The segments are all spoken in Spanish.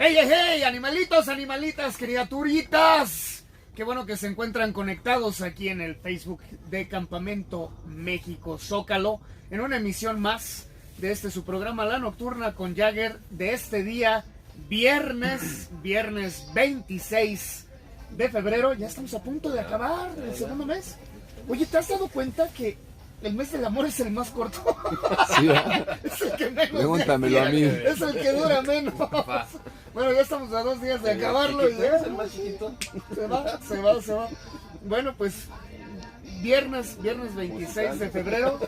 ¡Hey, hey, hey! Animalitos, animalitas, criaturitas. Qué bueno que se encuentran conectados aquí en el Facebook de Campamento México Zócalo, en una emisión más de su programa La Nocturna con Jagger de este día, viernes 26 de febrero. Ya estamos a punto de acabar el segundo mes. Oye, ¿te has dado cuenta que el mes del amor es el más corto? Sí, es el que menos. Pregúntamelo a mí. Es el que dura menos. Bueno, ya estamos a 2 días de acabarlo y ya. ¿Es el más chiquito? Se va. Bueno, pues viernes 26 de febrero.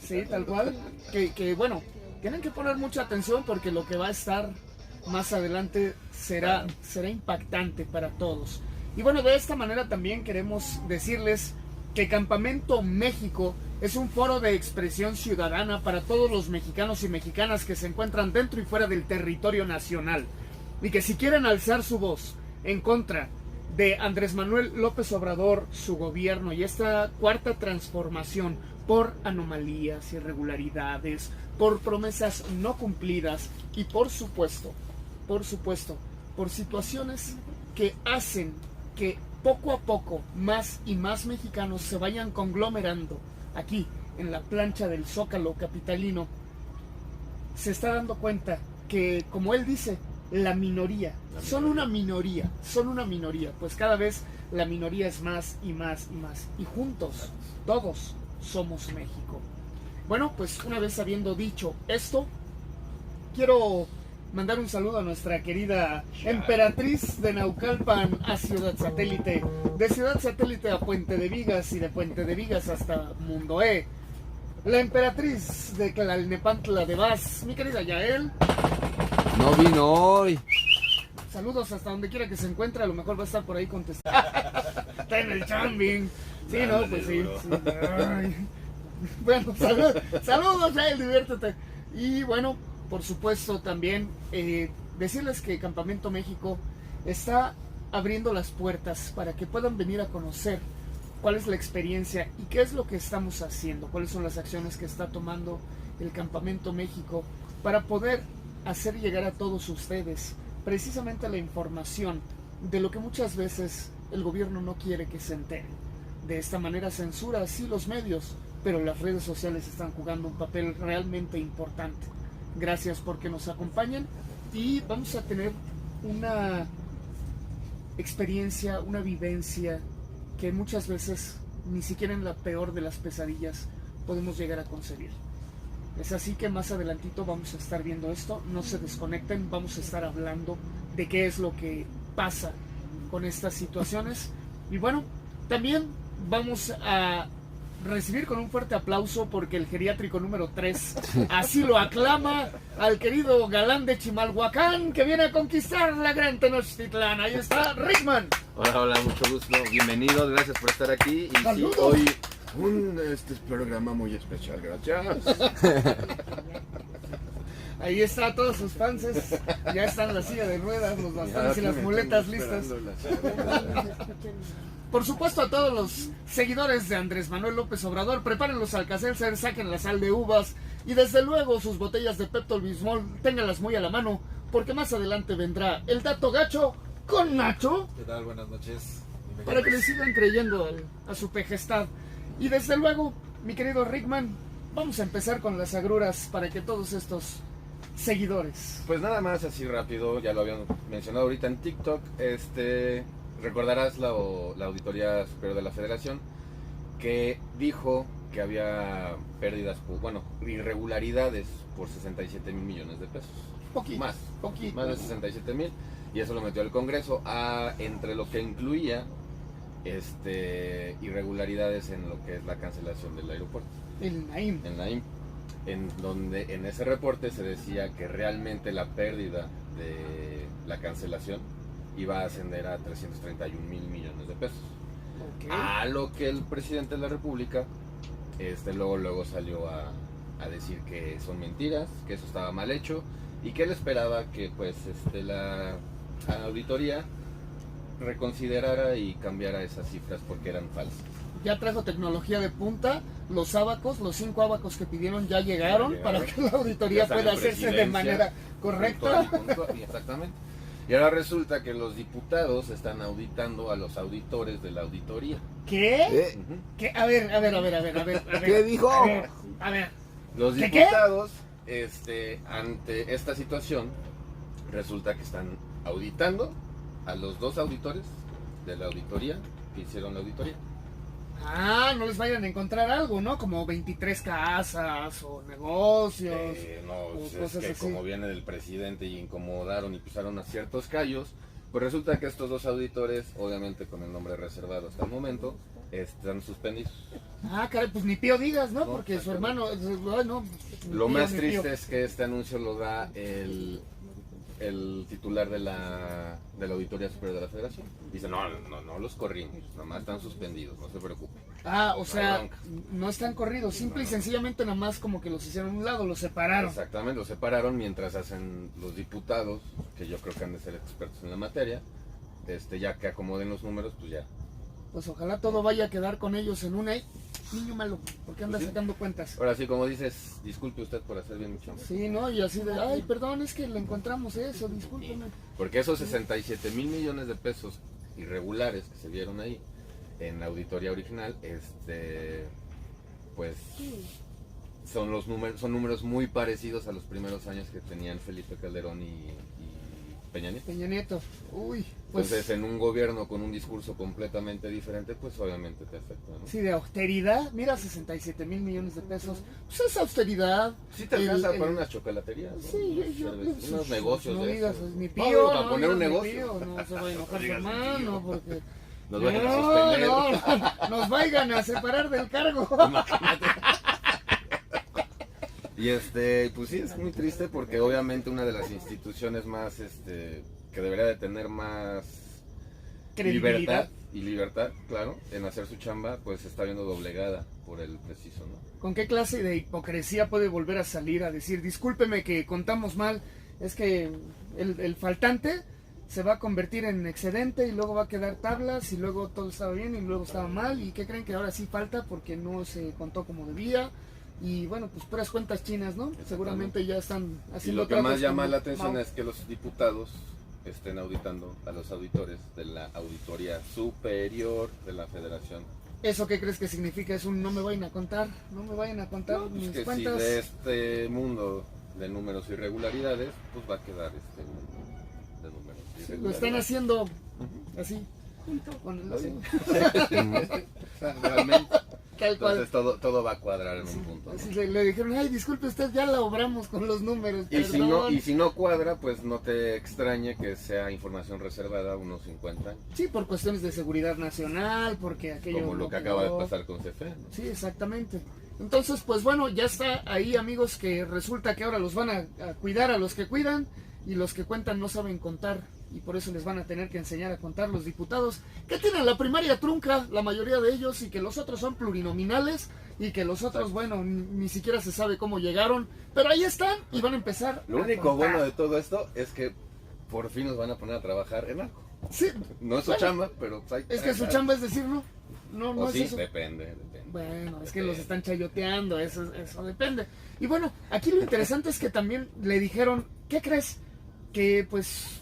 Sí, tal cual. Que bueno, tienen que poner mucha atención porque lo que va a estar más adelante será impactante para todos. Y bueno, de esta manera también queremos decirles que Campamento México es un foro de expresión ciudadana para todos los mexicanos y mexicanas que se encuentran dentro y fuera del territorio nacional. Y que si quieren alzar su voz en contra de Andrés Manuel López Obrador, su gobierno y esta cuarta transformación por anomalías, irregularidades, por promesas no cumplidas y por supuesto, por situaciones que hacen que poco a poco más y más mexicanos se vayan conglomerando aquí en la plancha del Zócalo capitalino, se está dando cuenta que, como él dice, la minoría, son una minoría, pues cada vez la minoría es más y más y más, y juntos, todos somos México. Bueno, pues una vez habiendo dicho esto, quiero mandar un saludo a nuestra querida emperatriz de Naucalpan a Ciudad Satélite, de Ciudad Satélite a Puente de Vigas y de Puente de Vigas hasta Mundo E, la emperatriz de Tlalnepantla de Vaz, mi querida Yael. No vino hoy. Saludos hasta donde quiera que se encuentre, a lo mejor va a estar por ahí contestando. Está en el chambing. Sí, no, pues sí. Ay. Bueno, saludos, Yael, diviértete. Y bueno, por supuesto también decirles que Campamento México está abriendo las puertas para que puedan venir a conocer cuál es la experiencia y qué es lo que estamos haciendo, cuáles son las acciones que está tomando el Campamento México para poder hacer llegar a todos ustedes precisamente la información de lo que muchas veces el gobierno no quiere que se enteren. De esta manera censura así los medios, pero las redes sociales están jugando un papel realmente importante. Gracias porque nos acompañan y vamos a tener una experiencia, una vivencia que muchas veces ni siquiera en la peor de las pesadillas podemos llegar a concebir. Es así que más adelantito vamos a estar viendo esto, no se desconecten, vamos a estar hablando de qué es lo que pasa con estas situaciones. Y bueno, también vamos a recibir con un fuerte aplauso porque el geriátrico número 3 así lo aclama al querido galán de Chimalhuacán que viene a conquistar la gran Tenochtitlán. Ahí está Rickman. Hola, mucho gusto, bienvenidos, gracias por estar aquí. Y sí, hoy este es programa muy especial, gracias. Ahí está, todos sus fans, ya están en la silla de ruedas, los bastantes y las muletas listas. Por supuesto, a todos los seguidores de Andrés Manuel López Obrador, preparen los Alka-Seltzer, saquen la sal de uvas y desde luego sus botellas de Pepto-Bismol, ténganlas muy a la mano, porque más adelante vendrá el dato gacho con Nacho. ¿Qué tal? Buenas noches. Para que le sigan creyendo a su pejestad. Y desde luego, mi querido Rickman, vamos a empezar con las agruras para que todos estos seguidores. Pues nada más así rápido, ya lo habían mencionado ahorita en TikTok, recordarás la Auditoría Superior de la Federación que dijo que había pérdidas, irregularidades por 67 mil millones de pesos. Más de 67 mil, y eso lo metió al Congreso entre lo que incluía irregularidades en lo que es la cancelación del aeropuerto. El Naim. En donde en ese reporte se decía que realmente la pérdida de la cancelación iba a ascender a 331 mil millones de pesos. Okay. A lo que el presidente de la República luego salió a decir que son mentiras, que eso estaba mal hecho y que él esperaba que pues la auditoría reconsiderara y cambiara esas cifras porque eran falsas. Ya trajo tecnología de punta, los 5 ábacos que pidieron ya llegaron para que la auditoría pueda hacerse de manera correcta. Exactamente. Y ahora resulta que los diputados están auditando a los auditores de la auditoría. ¿Qué? Ujú. ¿Qué? A ver. ¿Qué dijo? A ver. Los ¿Qué, diputados, ante esta situación, resulta que están auditando a los 2 auditores de la auditoría que hicieron la auditoría. Ah, no les vayan a encontrar algo, ¿no? Como 23 casas o negocios. No, o pues es cosas que así. como viene del presidente y incomodaron y pisaron a ciertos callos, pues resulta que estos 2 auditores, obviamente con el nombre reservado hasta el momento, están suspendidos. Ah, caray, pues ni Pío digas, ¿no? No, Porque su exactamente. hermano, ay, no, ni Lo Pío, más ni triste Pío. es que este anuncio lo da el titular de la Auditoría Superior de la Federación. Dice, no los corrimos, nomás están suspendidos, no se preocupen. Ah, o No hay sea, bronca. no están corridos, simple y sencillamente nada más como que los hicieron a un lado, los separaron. Exactamente, los separaron mientras hacen los diputados, que yo creo que han de ser expertos en la materia, ya que acomoden los números, pues ya. Pues ojalá todo vaya a quedar con ellos en una. Niño malo, porque anda Pues sí. sacando cuentas. Ahora sí, como dices, disculpe usted por hacer bien mi chamba. Sí, ¿no? Y así de, ay, perdón, es que le encontramos eso, discúlpeme. Porque esos 67,000 millones de pesos irregulares que se vieron ahí en la auditoría original, pues son números muy parecidos a los primeros años que tenían Felipe Calderón y Peña Nieto. Peña Nieto, uy, pues Entonces, en un gobierno con un discurso completamente diferente, pues obviamente te afecta, ¿no? sí, de austeridad, mira, 67,000 millones de pesos, pues es austeridad. Sí te alcanza para unas chocolaterías, ¿no? Sí, unos negocios no de digas, esos. ni No, Pío, para poner un digas ni negocio. Pío, no se va a enojar su digas ni hermano, Pío. porque Nos vayan a suspender. no, nos vayan a separar del cargo. Imagínate. Y pues sí, es muy triste porque obviamente una de las instituciones más, que debería de tener más Credibilidad. libertad, claro, en hacer su chamba, pues se está viendo doblegada por el preciso, ¿no? ¿Con qué clase de hipocresía puede volver a salir a decir, discúlpeme que contamos mal, es que el faltante se va a convertir en excedente y luego va a quedar tablas y luego todo estaba bien y luego estaba mal y qué creen que ahora sí falta porque no se contó como debía? Y bueno, pues puras cuentas chinas, ¿no? Seguramente ya están Y haciendo lo que más tratos llama con la atención Mao. es que los diputados estén auditando a los auditores de la Auditoría Superior de la Federación. ¿Eso qué crees que significa? Es un no me vayan a contar, no me vayan a contar No, pues mis que si cuentas. de este mundo de números e irregularidades, pues va a quedar este mundo de números e Sí, irregularidades. lo están haciendo así, con el así, Realmente. tal cual. Entonces todo va a cuadrar en un punto, ¿no? Así le dijeron, ay, disculpe usted, ya la obramos con los números, Y perdón. si no cuadra, pues no te extrañe que sea información reservada a unos 50 años. Sí, por cuestiones de seguridad nacional, porque aquello... Como lo no que acaba de quedó. pasar con CFE, ¿no? Sí, exactamente. Entonces, pues bueno, ya está ahí, amigos, que resulta que ahora los van a cuidar a los que cuidan y los que cuentan no saben contar y por eso les van a tener que enseñar a contar los diputados que tienen la primaria trunca, la mayoría de ellos, y que los otros son plurinominales y que los otros, bueno, ni siquiera se sabe cómo llegaron, pero ahí están y van a empezar Lo a único contar. bueno de todo esto es que por fin nos van a poner a trabajar en algo. Sí, No es su bueno, chamba, pero pues, es que su chamba es decir, no O es sí, eso. depende. Bueno, es que los están chayoteando, eso depende. Y bueno, aquí lo interesante es que también le dijeron, ¿qué crees? Que pues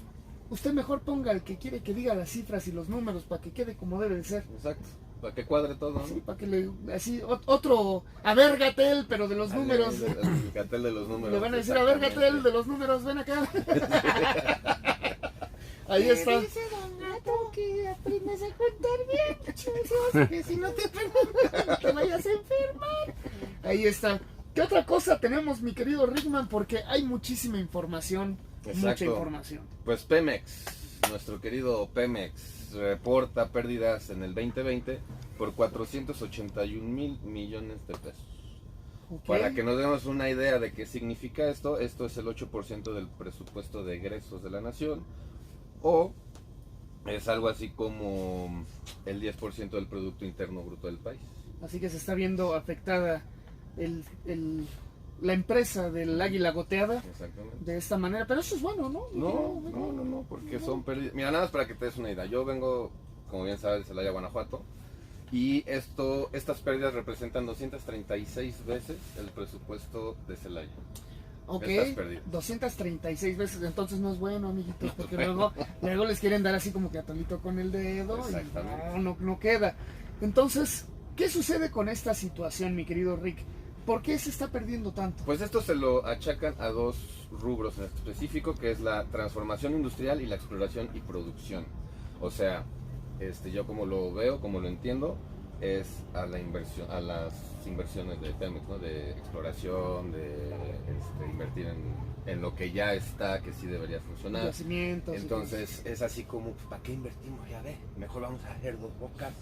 usted mejor ponga el que quiere que diga las cifras y los números para que quede como debe de ser. Exacto, para que cuadre todo, ¿no? Sí, para que le, así, otro, a ver Gatel, pero de los números. El Gatel de los números. Le van a decir, a ver Gatel, de los números, ven acá. Ahí está. Dice Don Gato que aprendas a contar bien, chicos, que si no te aprendes, no te vayas a enfermar. Ahí está. ¿Qué otra cosa tenemos, mi querido Rickman? Porque hay muchísima información, mucha Exacto. información. Pues Pemex, nuestro querido Pemex, reporta pérdidas en el 2020 por 481,000 millones de pesos. Ok. Para que nos demos una idea de qué significa esto es el 8% del presupuesto de egresos de la nación, o es algo así como el 10% del Producto Interno Bruto del país. Así que se está viendo afectada la empresa del Águila Goteada Exactamente. de esta manera. Pero eso es bueno, ¿no? No, porque son pérdidas. Mira, nada más para que te des una idea. Yo vengo, como bien sabes, de Celaya, Guanajuato, y estas pérdidas representan 236 veces el presupuesto de Celaya. Ok, Estás perdido. 236 veces, entonces no es bueno, amiguitos, porque luego les quieren dar así como que atolito con el dedo Exactamente. y no queda. Entonces, ¿qué sucede con esta situación, mi querido Rick? ¿Por qué se está perdiendo tanto? Pues esto se lo achacan a dos rubros en específico, que es la transformación industrial y la exploración y producción. O sea, yo como lo veo, como lo entiendo, es a la inversión, a las inversiones de Pemex, ¿no? De exploración, de invertir en lo que ya está, que sí debería funcionar. Yacimientos. Entonces es así como, pues, ¿para qué invertimos? Ya ve, mejor vamos a hacer dos bocas.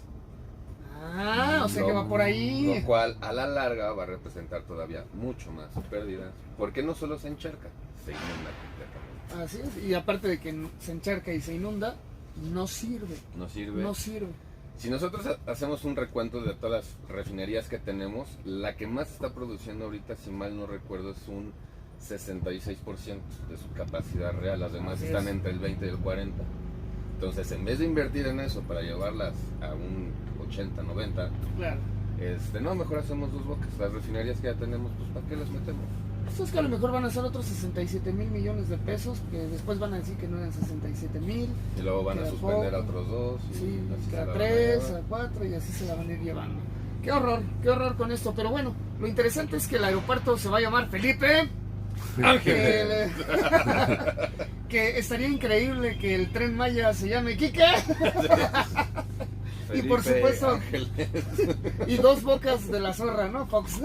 O sea que va por ahí. Lo cual a la larga va a representar todavía mucho más pérdidas, porque no solo se encharca, se inunda completamente. Así es, y aparte de que se encharca y se inunda, no sirve. No sirve. No sirve. Si nosotros hacemos un recuento de todas las refinerías que tenemos, la que más está produciendo ahorita, si mal no recuerdo, es un 66% de su capacidad real. Las demás Así están es. entre el 20 y el 40%. Entonces, en vez de invertir en eso para llevarlas a un 80, 90, Claro. no, mejor hacemos dos bocas. Las refinerías que ya tenemos, pues ¿para qué las metemos? Esto es que a lo mejor van a ser otros 67,000 millones de pesos, que después van a decir que no eran 67,000. Y luego van a Queda suspender poco. a otros dos. Y Sí, así se a la van a 3, llevar. a 4 y así se la van a ir llevando. Qué horror con esto. Pero bueno, lo interesante es que el aeropuerto se va a llamar Felipe Ángel. Que estaría increíble que el Tren Maya se llame Quique. Y por Felipe supuesto, Ángeles. y dos bocas de la zorra, ¿no, Fox?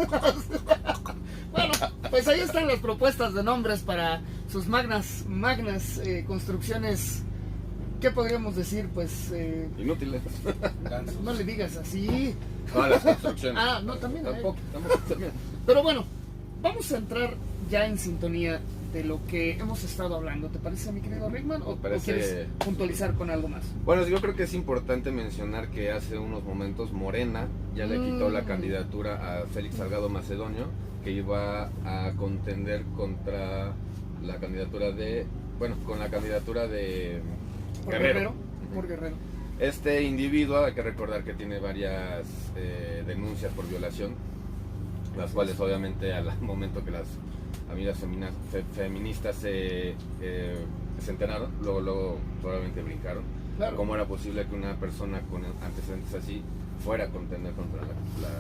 Bueno, pues ahí están las propuestas de nombres para sus magnas construcciones. ¿Qué podríamos decir? Pues Inútiles. no le digas así. Todas las construcciones. No, también. Tampoco. Pero bueno, vamos a entrar ya en sintonía de lo que hemos estado hablando. ¿Te parece, mi querido Rickman? ¿O quieres puntualizar con algo más? Bueno, yo creo que es importante mencionar que hace unos momentos Morena ya le quitó la candidatura a Félix Salgado Macedonio, que iba a contender contra la candidatura de, con la candidatura de Por Guerrero. Por Guerrero. Este individuo, hay que recordar que tiene varias denuncias por violación, las cuales obviamente al momento que las amigas feministas se enteraron, luego probablemente brincaron. Claro. ¿Cómo era posible que una persona con antecedentes así fuera a contender contra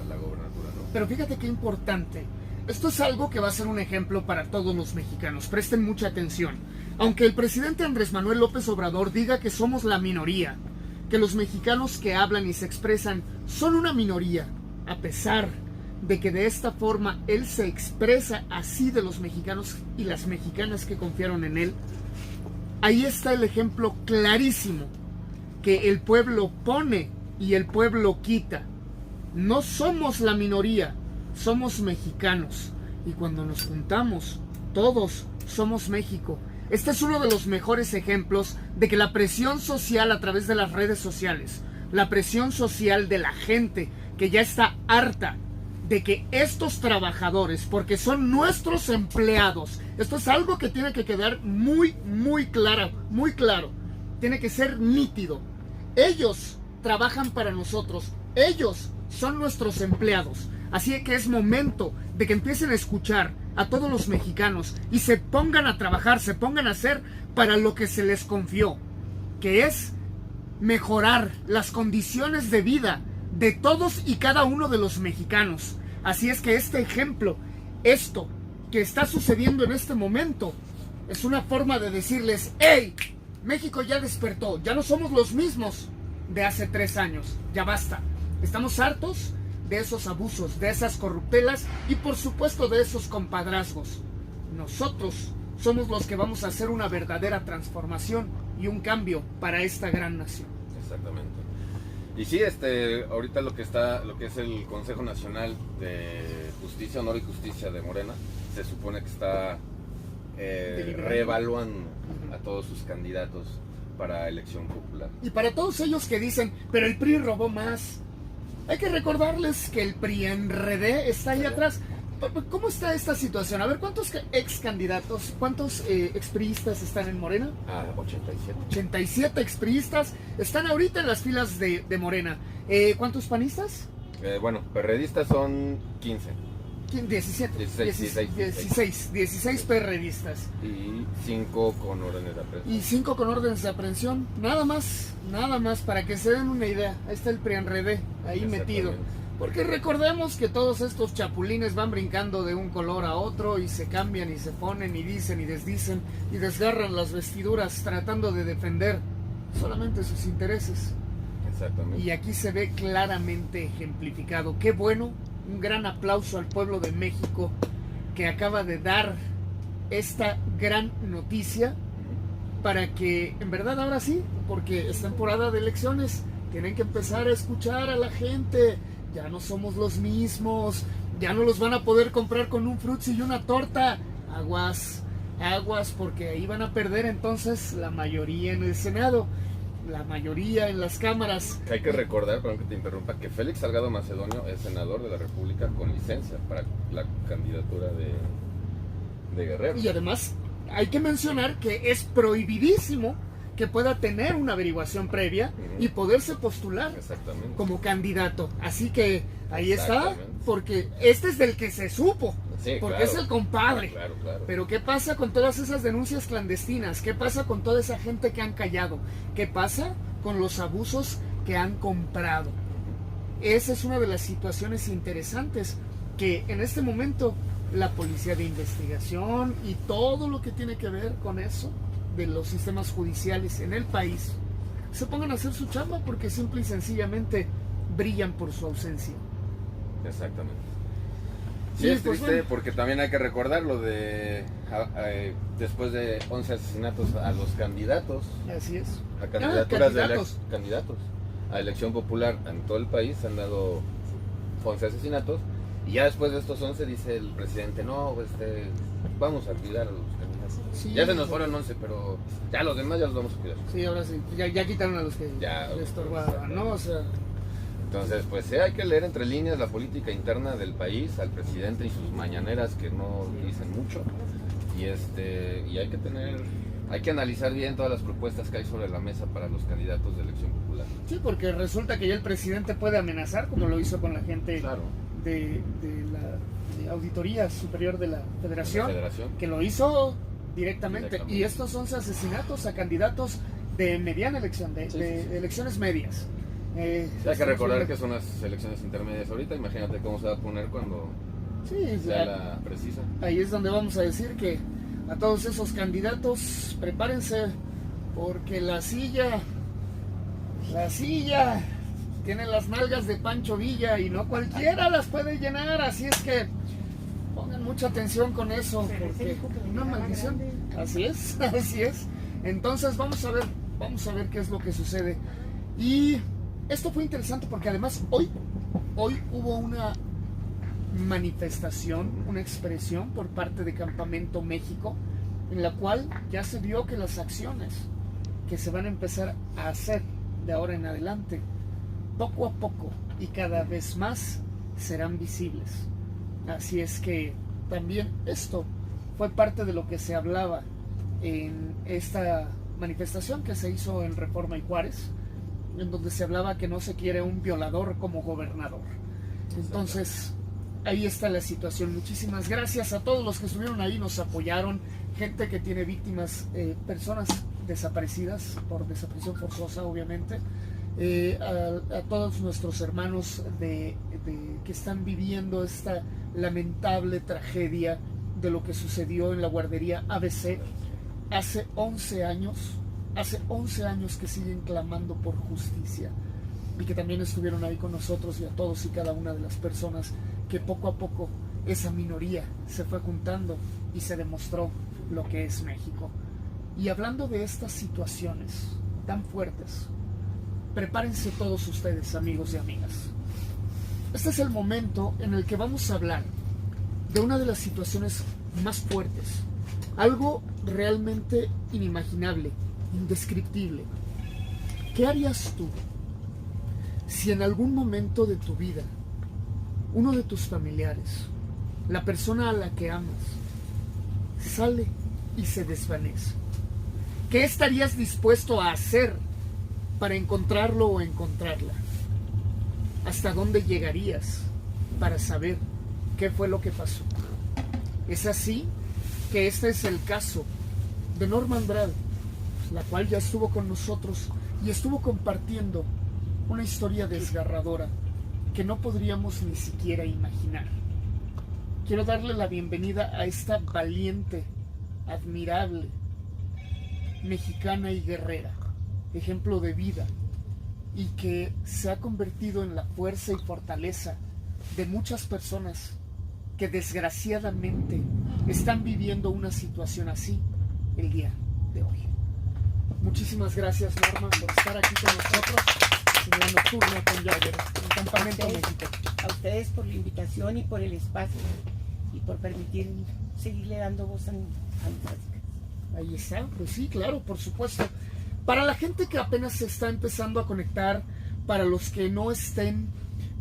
la gobernatura, ¿no? Pero fíjate qué importante. Esto es algo que va a ser un ejemplo para todos los mexicanos. Presten mucha atención. Aunque el presidente Andrés Manuel López Obrador diga que somos la minoría, que los mexicanos que hablan y se expresan son una minoría, a pesar de que de esta forma él se expresa así de los mexicanos y las mexicanas que confiaron en él, ahí está el ejemplo clarísimo que el pueblo pone y el pueblo quita. No somos la minoría, somos mexicanos, y cuando nos juntamos, todos somos México. Este es uno de los mejores ejemplos de que la presión social a través de las redes sociales, la presión social de la gente que ya está harta de que estos trabajadores, porque son nuestros empleados, esto es algo que tiene que quedar muy claro, tiene que ser nítido. Ellos trabajan para nosotros, ellos son nuestros empleados, así que es momento de que empiecen a escuchar a todos los mexicanos y se pongan a trabajar, se pongan a hacer para lo que se les confió, que es mejorar las condiciones de vida de todos y cada uno de los mexicanos. Así es que este ejemplo, esto que está sucediendo en este momento, es una forma de decirles: ¡hey! México ya despertó, ya no somos los mismos de hace 3 años, ya basta. Estamos hartos de esos abusos, de esas corruptelas y por supuesto de esos compadrazgos. Nosotros somos los que vamos a hacer una verdadera transformación y un cambio para esta gran nación. Exactamente. Y sí, ahorita lo que es el Consejo Nacional de Justicia, Honor y Justicia de Morena, se supone que está reevaluando a todos sus candidatos para elección popular. Y para todos ellos que dicen, pero el PRI robó más, hay que recordarles que el PRI en RD está ahí atrás. ¿Cómo está esta situación? A ver, ¿cuántos ex candidatos, cuántos expriistas están en Morena? 87. 87 expriistas están ahorita en las filas de Morena. ¿Cuántos panistas? Perredistas son 15. 17, 16 perredistas. Y 5 con órdenes de aprehensión. Y 5 con órdenes de aprehensión. Nada más, para que se den una idea. Ahí está el PRIANREDE, ahí metido. Porque recordemos que todos estos chapulines van brincando de un color a otro y se cambian y se ponen y dicen y desdicen y desgarran las vestiduras tratando de defender solamente sus intereses. Exactamente. Y aquí se ve claramente ejemplificado. Qué bueno, un gran aplauso al pueblo de México que acaba de dar esta gran noticia para que, en verdad, ahora sí, porque es temporada de elecciones, tienen que empezar a escuchar a la gente. Ya no somos los mismos, ya no los van a poder comprar con un frutzi y una torta. Aguas, porque ahí van a perder entonces la mayoría en el Senado, la mayoría en las cámaras. Hay que recordar, perdón que te interrumpa, que Félix Salgado Macedonio es senador de la República con licencia para la candidatura de Guerrero. Y además hay que mencionar que es prohibidísimo que pueda tener una averiguación previa y poderse postular como candidato. Así que ahí está, porque este es del que se supo, sí, porque claro, es el compadre. Claro. Pero ¿qué pasa con todas esas denuncias clandestinas? ¿Qué pasa con toda esa gente que han callado? ¿Qué pasa con los abusos que han comprado? Esa es una de las situaciones interesantes que en este momento la policía de investigación y todo lo que tiene que ver con eso de los sistemas judiciales en el país se pongan a hacer su chamba, porque simple y sencillamente brillan por su ausencia. Exactamente. Sí, Sí, es pues triste, bueno, porque también hay que recordar lo de después de 11 asesinatos a los candidatos, así es. a candidaturas candidatos. candidatos a elección popular en todo el país, se han dado 11 asesinatos, y ya después de estos 11 dice el presidente, no, vamos a cuidar a los candidatos. Sí, Ya se nos fueron 11, pero ya los demás ya los vamos a cuidar. Sí, ahora sí, ya quitaron a los que Ya, les estorbaban, ¿no? O sea, entonces, pues sí, hay que leer entre líneas la política interna del país, al presidente y sus mañaneras que no dicen mucho, y hay que analizar bien todas las propuestas que hay sobre la mesa para los candidatos de elección popular. sí, porque resulta que ya el presidente puede amenazar, como lo hizo con la gente Claro. de la Auditoría Superior de la Federación, Federación. que lo hizo directamente. Y estos 11 asesinatos a candidatos de mediana elección, de elecciones medias. Hay que recordar que son las elecciones intermedias ahorita, imagínate cómo se va a poner cuando sea la precisa. Ahí es donde vamos a decir que a todos esos candidatos, prepárense, porque la silla tiene las nalgas de Pancho Villa y no cualquiera las puede llenar, así es que pongan mucha atención con eso, porque una maldición. Así es. Entonces vamos a ver qué es lo que sucede. Y esto fue interesante porque además hoy hubo una manifestación, una expresión por parte de Campamento México, en la cual ya se vio que las acciones que se van a empezar a hacer de ahora en adelante, poco a poco y cada vez más, serán visibles. Así es que también esto fue parte de lo que se hablaba en esta manifestación que se hizo en Reforma y Juárez, en donde se hablaba que no se quiere un violador como gobernador. Entonces, ahí está la situación. Muchísimas gracias a todos los que estuvieron ahí, nos apoyaron, gente que tiene víctimas, personas desaparecidas por desaparición forzosa, obviamente, a todos nuestros hermanos que están viviendo esta lamentable tragedia de lo que sucedió en la guardería ABC hace 11 años que siguen clamando por justicia, y que también estuvieron ahí con nosotros, y a todos y cada una de las personas que poco a poco esa minoría se fue juntando y se demostró lo que es México. Y hablando de estas situaciones tan fuertes, prepárense todos ustedes, amigos y amigas. Este es el momento en el que vamos a hablar de una de las situaciones más fuertes, algo realmente inimaginable, indescriptible. ¿Qué harías tú si en algún momento de tu vida uno de tus familiares, la persona a la que amas, sale y se desvanece? ¿Qué estarías dispuesto a hacer para encontrarlo o encontrarla? ¿Hasta dónde llegarías para saber qué fue lo que pasó. Es así que este es el caso de Norma Andrade, la cual ya estuvo con nosotros y estuvo compartiendo una historia desgarradora que no podríamos ni siquiera imaginar. Quiero darle la bienvenida a esta valiente, admirable, mexicana y guerrera, ejemplo de vida, y que se ha convertido en la fuerza y fortaleza de muchas personas que desgraciadamente están viviendo una situación así el día de hoy. Muchísimas gracias, Norma, por estar aquí con nosotros en la nocturna con Jagger, en Campamento México. A ustedes por la invitación y por el espacio y por permitir seguirle dando voz a mis músicas. Ahí está, pues sí, claro, por supuesto. Para la gente que apenas se está empezando a conectar, para los que no estén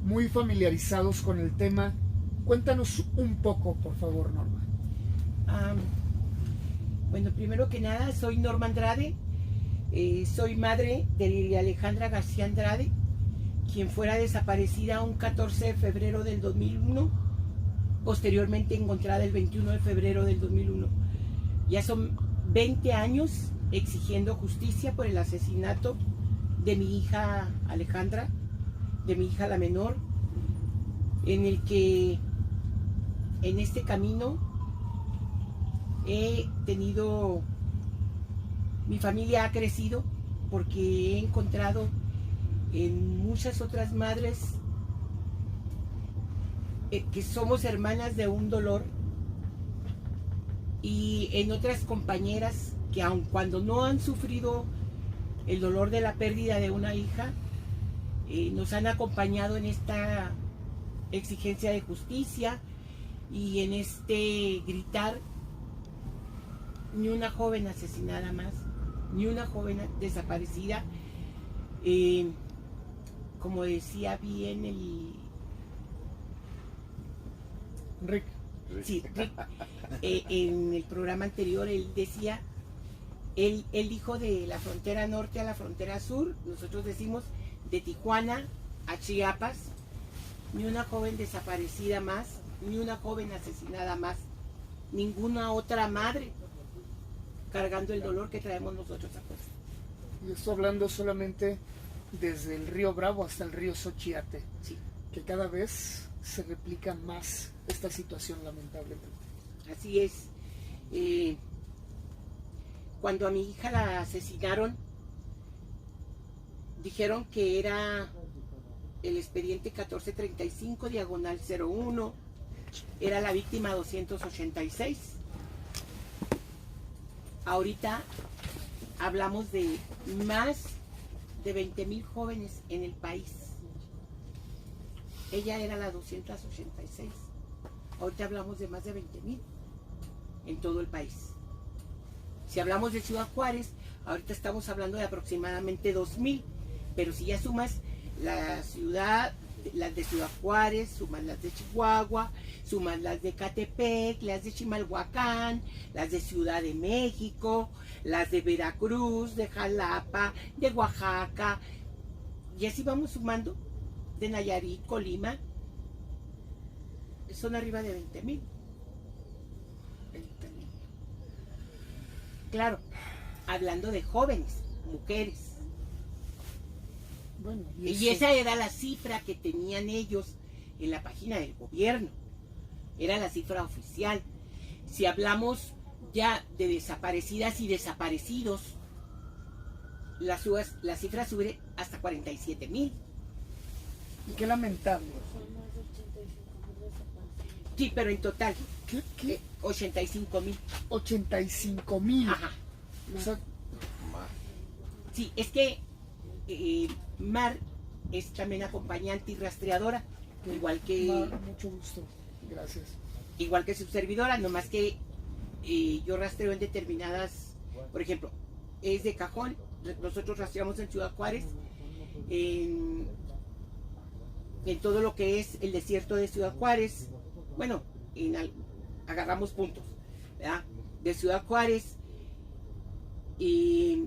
muy familiarizados con el tema, cuéntanos un poco, por favor, Norma. Bueno, primero que nada, soy Norma Andrade, soy madre de Lilia Alejandra García Andrade, quien fuera desaparecida un 14 de febrero del 2001, posteriormente encontrada el 21 de febrero del 2001. Ya son 20 años exigiendo justicia por el asesinato de mi hija Alejandra, de mi hija la menor, en el que en este camino he tenido, mi familia ha crecido porque he encontrado en muchas otras madres que somos hermanas de un dolor, y en otras compañeras que aun cuando no han sufrido el dolor de la pérdida de una hija, nos han acompañado en esta exigencia de justicia y en este gritar: ni una joven asesinada más, ni una joven desaparecida. Como decía bien Rick. Sí, Rick, en el programa anterior él decía, él dijo de la frontera norte a la frontera sur, nosotros decimos de Tijuana a Chiapas, ni una joven desaparecida más, ni una joven asesinada más, ninguna otra madre cargando el dolor que traemos nosotros a cuesta. Y esto hablando solamente desde el río Bravo hasta el río Xochiate, Sí. que cada vez se replica más esta situación, lamentablemente. Así es. Cuando a mi hija la asesinaron, dijeron que era el expediente 1435, diagonal 01, era la víctima 286. Ahorita hablamos de más de 20,000 jóvenes en el país. Ella era la 286. Ahorita hablamos de más de 20,000 en todo el país. Si hablamos de Ciudad Juárez, ahorita estamos hablando de aproximadamente 2,000. Pero si ya sumas la ciudad, las de Ciudad Juárez, sumas las de Chihuahua, sumas las de Catepec, las de Chimalhuacán, las de Ciudad de México, las de Veracruz, de Jalapa, de Oaxaca, y así vamos sumando, de Nayarit, Colima, son arriba de 20,000. 20,000. Claro, hablando de jóvenes, mujeres. Bueno, Y esa era la cifra que tenían ellos en la página del gobierno. Era la cifra oficial. Si hablamos ya de desaparecidas y desaparecidos, la cifra sube hasta 47,000. y qué lamentable. Sí, pero en total, ¿Qué? 85,000. 85,000. Ajá. O sea, Sí, es que Mar es también acompañante y rastreadora, igual que mucho gusto. Gracias. igual que su servidora, nomás que yo rastreo en determinadas, por ejemplo, es de cajón, nosotros rastreamos en Ciudad Juárez, en todo lo que es el desierto de Ciudad Juárez, bueno, agarramos puntos, ¿verdad? De Ciudad Juárez, y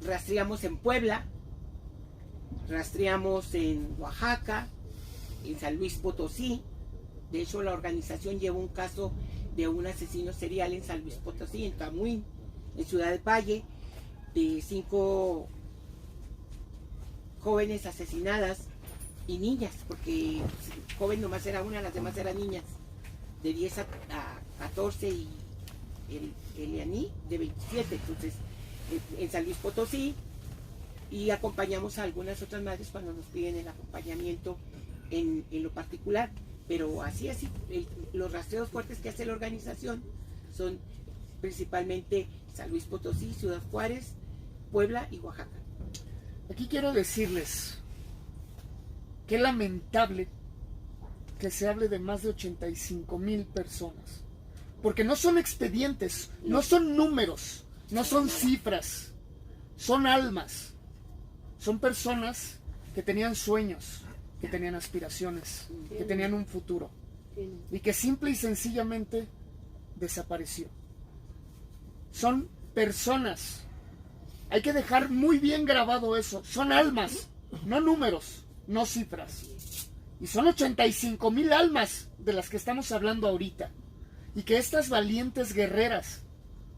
rastreamos en Puebla, rastreamos en Oaxaca, en San Luis Potosí, De hecho, la organización lleva un caso de un asesino serial en San Luis Potosí, en Tamuín, en Ciudad del Valle, de 5 jóvenes asesinadas y niñas, porque joven nomás era una, las demás eran niñas, de 10 a 14 y Elianí de 27. Entonces, en San Luis Potosí, y acompañamos a algunas otras madres cuando nos piden el acompañamiento en lo particular. Pero así, los rastreos fuertes que hace la organización son principalmente San Luis Potosí, Ciudad Juárez, Puebla y Oaxaca. Aquí quiero decirles qué lamentable que se hable de más de 85,000 personas. Porque no son expedientes, no son números, no son cifras, son almas. Son personas que tenían sueños, que tenían aspiraciones, que tenían un futuro. Y que simple y sencillamente desapareció. Son personas. Hay que dejar muy bien grabado eso. Son almas, no números, no cifras. Y son 85,000 almas de las que estamos hablando ahorita. Y que estas valientes guerreras,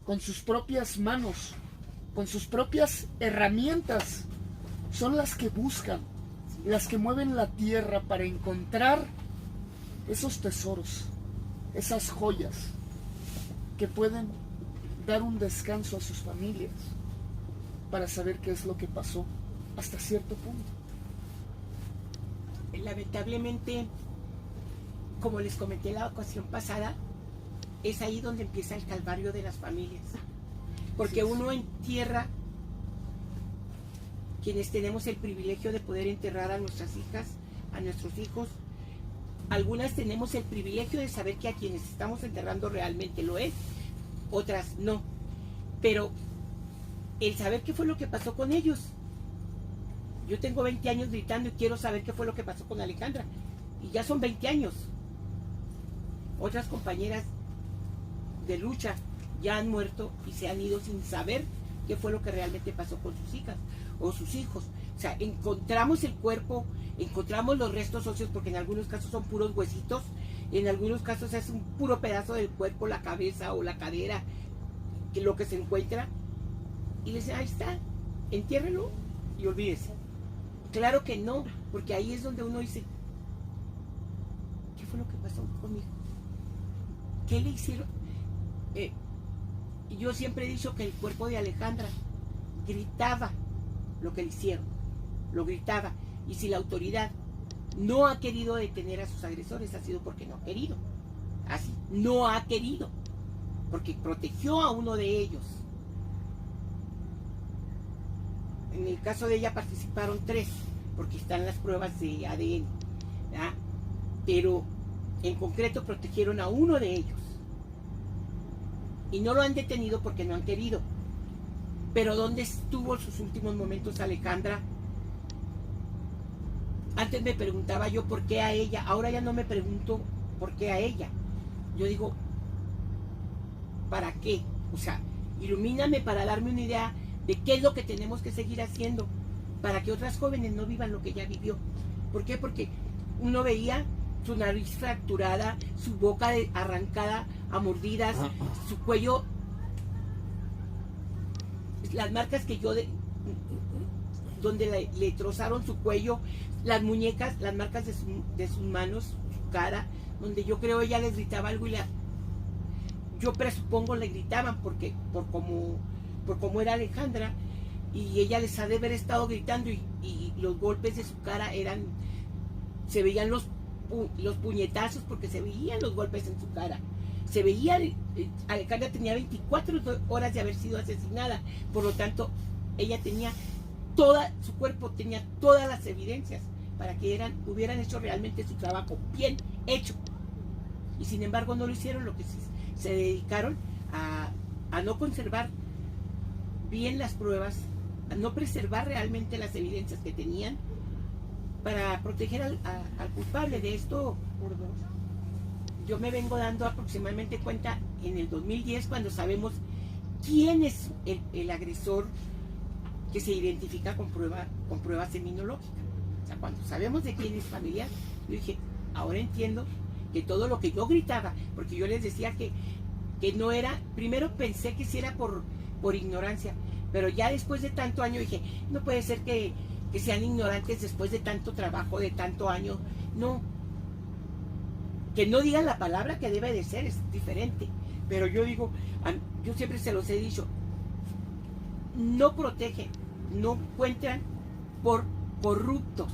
con sus propias manos, con sus propias herramientas, son las que buscan, las que mueven la tierra para encontrar esos tesoros, esas joyas que pueden dar un descanso a sus familias para saber qué es lo que pasó hasta cierto punto. Lamentablemente, como les comenté la ocasión pasada, es ahí donde empieza el calvario de las familias, porque uno entierra, quienes tenemos el privilegio de poder enterrar a nuestras hijas, a nuestros hijos. Algunas tenemos el privilegio de saber que a quienes estamos enterrando realmente lo es, otras no. Pero el saber qué fue lo que pasó con ellos. Yo tengo 20 años gritando y quiero saber qué fue lo que pasó con Alejandra. Y ya son 20 años. Otras compañeras de lucha ya han muerto y se han ido sin saber qué fue lo que realmente pasó con sus hijas o sus hijos. O sea, encontramos el cuerpo, encontramos los restos óseos, porque en algunos casos son puros huesitos, en algunos casos es un puro pedazo del cuerpo, la cabeza o la cadera, que lo que se encuentra, y le dicen, ahí está, entiérrelo y olvídese. Claro que no, porque ahí es donde uno dice, ¿qué fue lo que pasó conmigo? ¿Qué le hicieron? Yo siempre he dicho que el cuerpo de Alejandra gritaba lo que le hicieron, lo gritaba, y si la autoridad no ha querido detener a sus agresores, ha sido porque no ha querido, así, no ha querido, porque protegió a uno de ellos. En el caso de ella participaron 3, porque están las pruebas de ADN, ¿verdad? Pero en concreto protegieron a uno de ellos. Y no lo han detenido porque no han querido. Pero ¿dónde estuvo en sus últimos momentos Alejandra? Antes me preguntaba yo por qué a ella, ahora ya no me pregunto por qué a ella. Yo digo, ¿para qué? O sea, ilumíname para darme una idea de qué es lo que tenemos que seguir haciendo para que otras jóvenes no vivan lo que ella vivió. ¿Por qué? Porque uno veía su nariz fracturada, su boca arrancada a mordidas, su cuello, las marcas que yo donde le trozaron su cuello, las muñecas, las marcas de sus manos, su cara, donde yo creo ella les gritaba algo y yo presupongo le gritaban porque por cómo era Alejandra, y ella les ha de haber estado gritando y los golpes de su cara se veían los puñetazos, porque se veían los golpes en su cara. Se veía, Alejandra tenía 24 horas de haber sido asesinada, por lo tanto, ella tenía su cuerpo tenía todas las evidencias para que hubieran hecho realmente su trabajo bien hecho. Y sin embargo no lo hicieron, lo que se dedicaron a no conservar bien las pruebas, a no preservar realmente las evidencias que tenían para proteger al culpable de esto. Yo me vengo dando aproximadamente cuenta en el 2010, cuando sabemos quién es el agresor, que se identifica con pruebas seminológicas. O sea, cuando sabemos de quién es familiar, yo dije, ahora entiendo que todo lo que yo gritaba, porque yo les decía que no era, primero pensé que sí era por ignorancia, pero ya después de tanto año dije, no puede ser que sean ignorantes después de tanto trabajo, de tanto año, no. Que no digan la palabra que debe de ser, es diferente. Pero yo digo, yo siempre se los he dicho, no protegen, no encuentran por corruptos,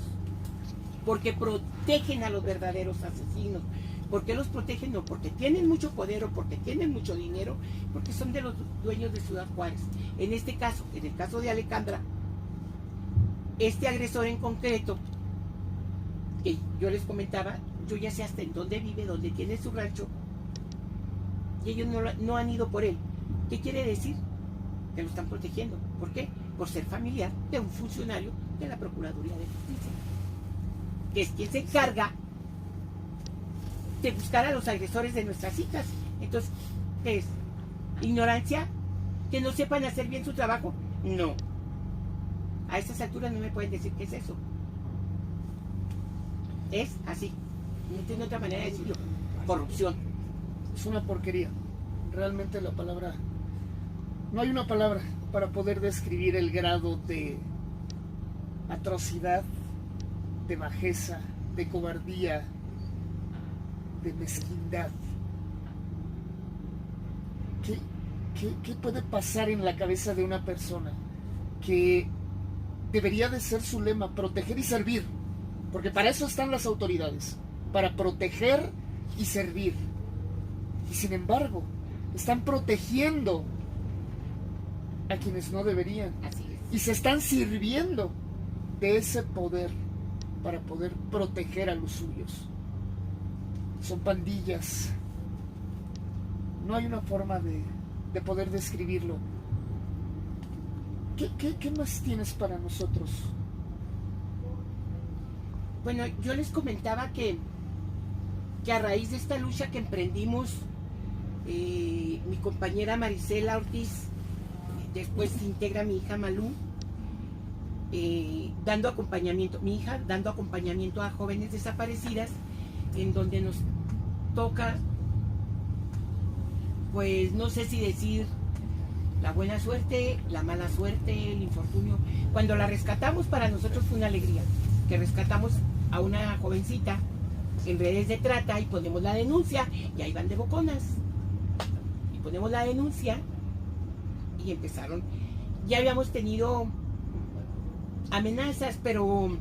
porque protegen a los verdaderos asesinos. ¿Por qué los protegen? No, porque tienen mucho poder o porque tienen mucho dinero, porque son de los dueños de Ciudad Juárez. En este caso, en el caso de Alejandra, este agresor en concreto, que yo les comentaba, yo ya sé hasta en dónde vive, dónde tiene su rancho, y ellos no han ido por él. ¿Qué quiere decir? Que lo están protegiendo. ¿Por qué? Por ser familiar de un funcionario de la Procuraduría de Justicia, que es quien se encarga de buscar a los agresores de nuestras hijas. Entonces, ¿qué es? ¿Ignorancia? ¿Que no sepan hacer bien su trabajo? No. A estas alturas no me pueden decir qué es eso. Es así. No tiene otra manera de decirlo. Corrupción. Es una porquería. Realmente la palabra... No hay una palabra para poder describir el grado de atrocidad, de bajeza, de cobardía, de mezquindad. ¿Qué puede pasar en la cabeza de una persona que debería de ser su lema, proteger y servir? Porque para eso están las autoridades, para proteger y servir. Y sin embargo, están protegiendo a quienes no deberían. Así es. Y se están sirviendo de ese poder para poder proteger a los suyos. Son pandillas. No hay una forma de poder describirlo. ¿Qué más tienes para nosotros? Bueno, yo les comentaba que a raíz de esta lucha que emprendimos, mi compañera Marisela Ortiz, después se integra mi hija Malú, dando acompañamiento, mi hija dando acompañamiento a jóvenes desaparecidas, en donde nos toca, pues no sé si decir la buena suerte, la mala suerte, el infortunio. Cuando la rescatamos, para nosotros fue una alegría, que rescatamos a una jovencita en redes de trata y ponemos la denuncia, y ahí van de boconas, y ponemos la denuncia, y empezaron. Ya habíamos tenido amenazas, pero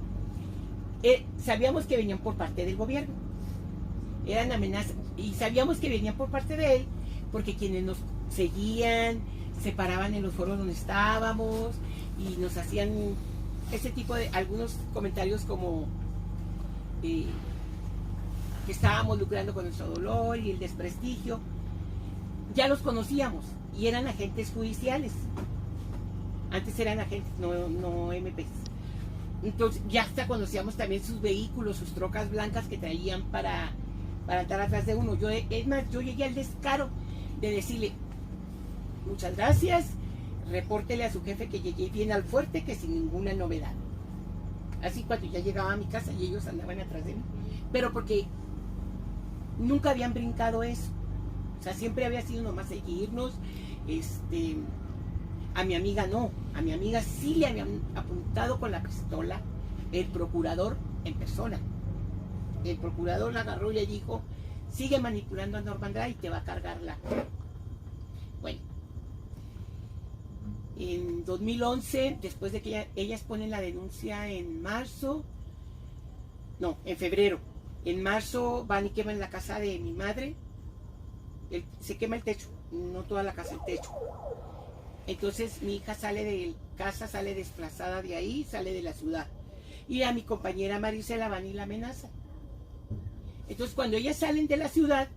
sabíamos que venían por parte del gobierno, eran amenazas, y sabíamos que venían por parte de él, porque quienes nos seguían se paraban en los foros donde estábamos y nos hacían ese tipo de algunos comentarios como que estábamos lucrando con nuestro dolor y el desprestigio. Ya los conocíamos y eran agentes judiciales. Antes eran agentes, no MPs. Entonces ya hasta conocíamos también sus vehículos, sus trocas blancas que traían para andar atrás de uno. Es más, yo llegué al descaro de decirle, muchas gracias, repórtele a su jefe que llegué bien al fuerte, que sin ninguna novedad. Así cuando ya llegaba a mi casa y ellos andaban atrás de mí. Pero porque nunca habían brincado eso. O sea, siempre había sido nomás seguirnos. A mi amiga no. A mi amiga sí le habían apuntado con la pistola el procurador en persona. El procurador la agarró y le dijo, sigue manipulando a Norma Andrade y te va a cargar la... Bueno, en 2011, después de que ellas ponen la denuncia en febrero. En marzo van y queman la casa de mi madre. Se quema el techo, no toda la casa, el techo. Entonces mi hija sale de casa, sale desplazada de ahí, sale de la ciudad. Y a mi compañera Marisela van y la amenazan. Entonces cuando ellas salen de la ciudad,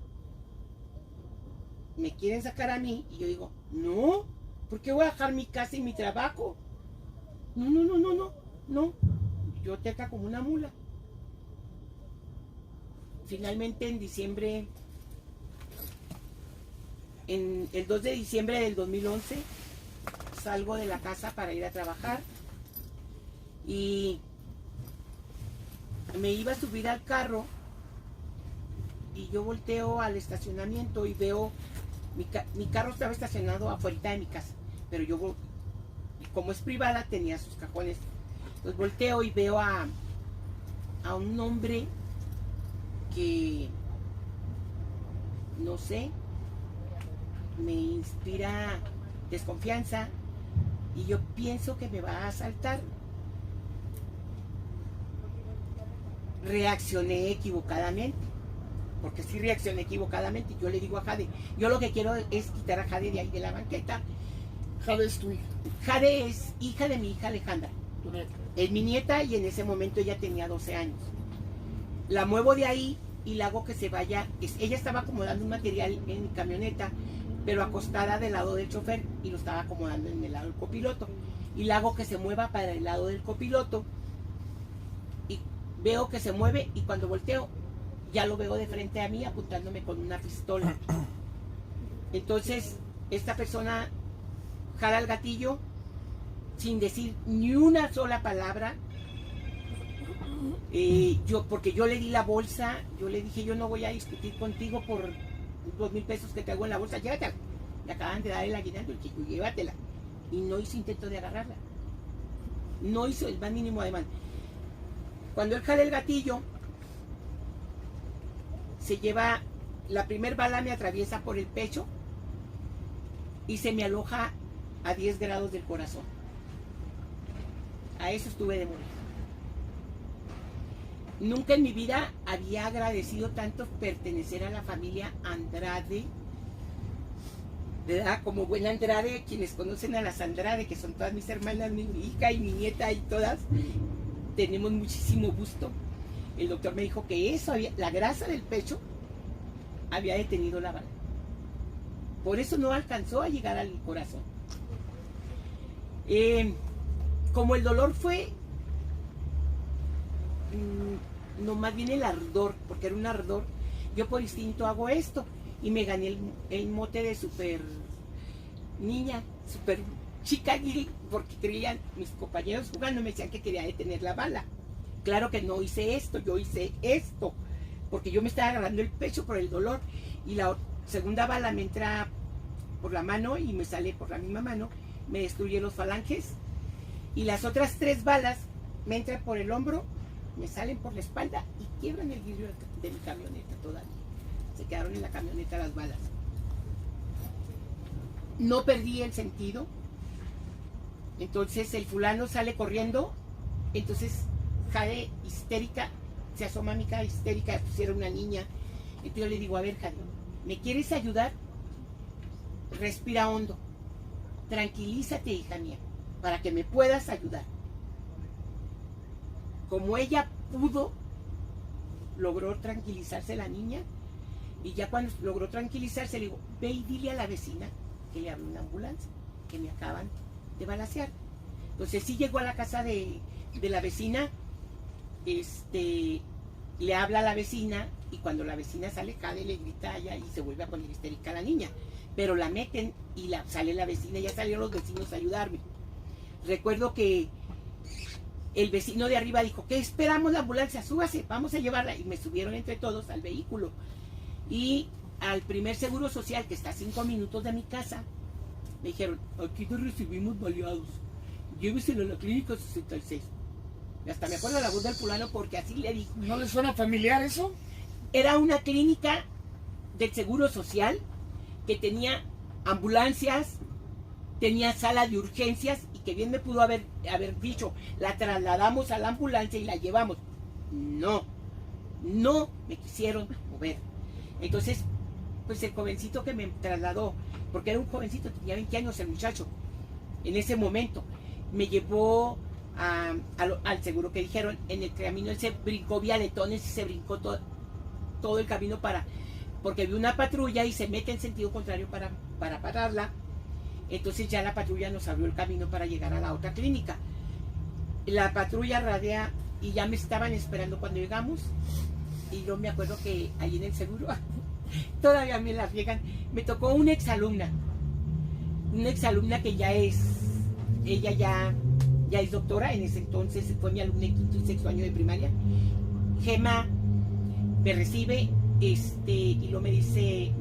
me quieren sacar a mí y yo digo, no, ¿por qué voy a dejar mi casa y mi trabajo? No, yo te acá como una mula. Finalmente en diciembre, en el 2 de diciembre del 2011, salgo de la casa para ir a trabajar y me iba a subir al carro y yo volteo al estacionamiento y veo, mi carro estaba estacionado afuera de mi casa, pero yo, como es privada, tenía sus cajones. Entonces volteo y veo a un hombre que, no sé, me inspira desconfianza y yo pienso que me va a asaltar. Reaccioné equivocadamente, porque sí reaccioné equivocadamente. Yo le digo a Jade, yo lo que quiero es quitar a Jade de ahí de la banqueta. Jade es tu hija. Jade es hija de mi hija Alejandra, Tu nieta. es mi nieta, y en ese momento ella tenía 12 años. La muevo de ahí y la hago que se vaya. Ella estaba acomodando un material en mi camioneta, pero acostada del lado del chofer, y lo estaba acomodando en el lado del copiloto. Y la hago que se mueva para el lado del copiloto. Y veo que se mueve, y cuando volteo, ya lo veo de frente a mí apuntándome con una pistola. Entonces, esta persona jala el gatillo sin decir ni una sola palabra. Porque yo le di la bolsa, yo le dije, yo no voy a discutir contigo por 2,000 pesos que traigo en la bolsa, llévatela. Le acaban de dar el aguinaldo, el chico, llévatela. Y no hizo intento de agarrarla. No hizo el más mínimo ademán. Cuando él jala el gatillo, se lleva, la primer bala me atraviesa por el pecho y se me aloja a 10 grados del corazón. A eso estuve de morir. Nunca en mi vida había agradecido tanto pertenecer a la familia Andrade, ¿verdad? Como buena Andrade, quienes conocen a las Andrade, que son todas mis hermanas, mi hija y mi nieta y todas, tenemos muchísimo gusto. El doctor me dijo que eso había, la grasa del pecho había detenido la bala. Por eso no alcanzó a llegar al corazón. Como el dolor fue, no, más bien el ardor, porque era un ardor, yo por instinto hago esto y me gané el mote de super niña, super chica, porque creían, mis compañeros jugando me decían que quería detener la bala. Claro que no hice esto, yo hice esto, porque yo me estaba agarrando el pecho por el dolor, y la segunda bala me entra por la mano y me sale por la misma mano, me destruye los falanges, y las otras 3 balas me entran por el hombro, me salen por la espalda y quiebran el vidrio de mi camioneta todavía. Se quedaron en la camioneta las balas. No perdí el sentido. Entonces el fulano sale corriendo. Entonces Jade, histérica, se asoma a mi cara histérica, pues era una niña. Entonces yo le digo, a ver, Jade, ¿me quieres ayudar? Respira hondo. Tranquilízate, hija mía, para que me puedas ayudar. Como ella pudo, logró tranquilizarse la niña, y ya cuando logró tranquilizarse, le digo, ve y dile a la vecina que le hable una ambulancia, que me acaban de balacear. Entonces sí llegó a la casa de la vecina, le habla a la vecina, y cuando la vecina sale, Jade le grita a ella y se vuelve a poner histérica la niña, pero la meten y sale la vecina, ya salieron los vecinos a ayudarme. Recuerdo que el vecino de arriba dijo, ¿qué esperamos la ambulancia? Súbase, vamos a llevarla. Y me subieron entre todos al vehículo. Y al primer seguro social, que está a 5 minutos de mi casa, me dijeron, aquí te recibimos baleados, lléveselo a la clínica 66. Y hasta me acuerdo la voz del fulano, porque así le dijo. ¿No les suena familiar eso? Era una clínica del seguro social que tenía ambulancias, tenía sala de urgencias, y que bien me pudo haber dicho, la trasladamos a la ambulancia y la llevamos. No me quisieron mover. Entonces, pues el jovencito que me trasladó, porque era un jovencito, tenía 20 años el muchacho, en ese momento, me llevó al seguro que dijeron. En el camino él se brincó vialetones y se brincó todo el camino porque vio una patrulla y se mete en sentido contrario para pararla. Entonces ya la patrulla nos abrió el camino para llegar a la otra clínica. La patrulla radea y ya me estaban esperando cuando llegamos. Y yo me acuerdo que ahí en el seguro todavía me la friegan. Me tocó una exalumna que ella ya es doctora. En ese entonces fue mi alumna en 5º y 6º año de primaria. Gema me recibe y luego me dice,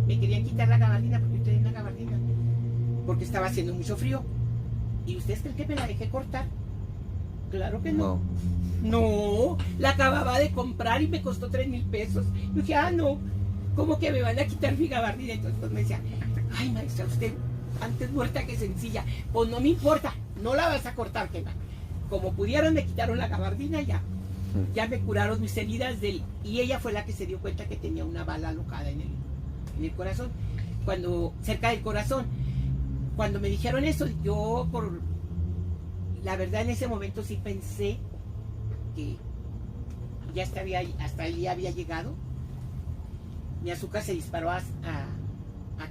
me querían quitar la gabardina porque yo tenía una gabardina, porque estaba haciendo mucho frío. ¿Y ustedes creen que me la dejé cortar? Claro que no. No, la acababa de comprar y me costó 3,000 pesos. Yo dije, no, ¿cómo que me van a quitar mi gabardina? Entonces pues, me decía, ay maestra, usted antes muerta que sencilla. Pues no me importa, no la vas a cortar, que va. Como pudieron me quitaron la gabardina, ya me curaron mis heridas y ella fue la que se dio cuenta que tenía una bala alocada en el corazón, cerca del corazón. Cuando me dijeron eso, yo la verdad en ese momento sí pensé que ya hasta ahí había llegado. Mi azúcar se disparó a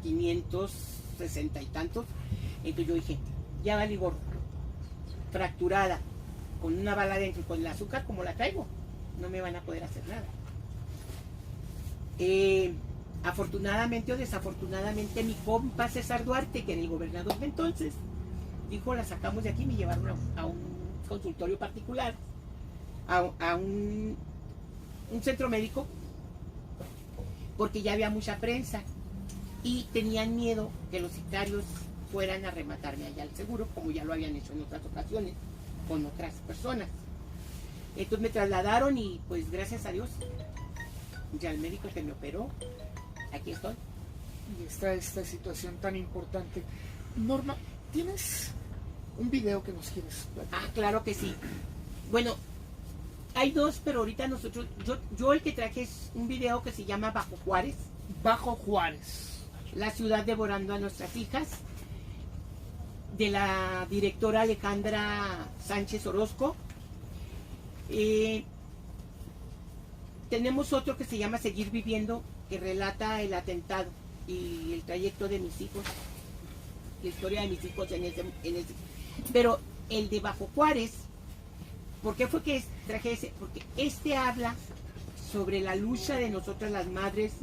560 y tantos. Entonces yo dije, ya valí gorro, fracturada, con una bala dentro, con el azúcar como la traigo, no me van a poder hacer nada. Afortunadamente o desafortunadamente, mi compa César Duarte, que era el gobernador de entonces, dijo, la sacamos de aquí, me llevaron a un consultorio particular, a un centro médico, porque ya había mucha prensa y tenían miedo que los sicarios fueran a rematarme allá al seguro, como ya lo habían hecho en otras ocasiones con otras personas. Entonces me trasladaron y pues gracias a Dios, ya el médico que me operó, aquí estoy. Y está esta situación tan importante. Norma, ¿tienes un video que nos quieres platicar? Ah, claro que sí. Bueno, hay dos, pero ahorita yo el que traje es un video que se llama Bajo Juárez. Bajo Juárez. La ciudad devorando a nuestras hijas, de la directora Alejandra Sánchez Orozco. Tenemos otro que se llama Seguir Viviendo, que relata el atentado y el trayecto de mis hijos, la historia de mis hijos en ese. Pero el de Bajo Juárez, ¿por qué fue que traje ese? Porque este habla sobre la lucha de nosotras las madres,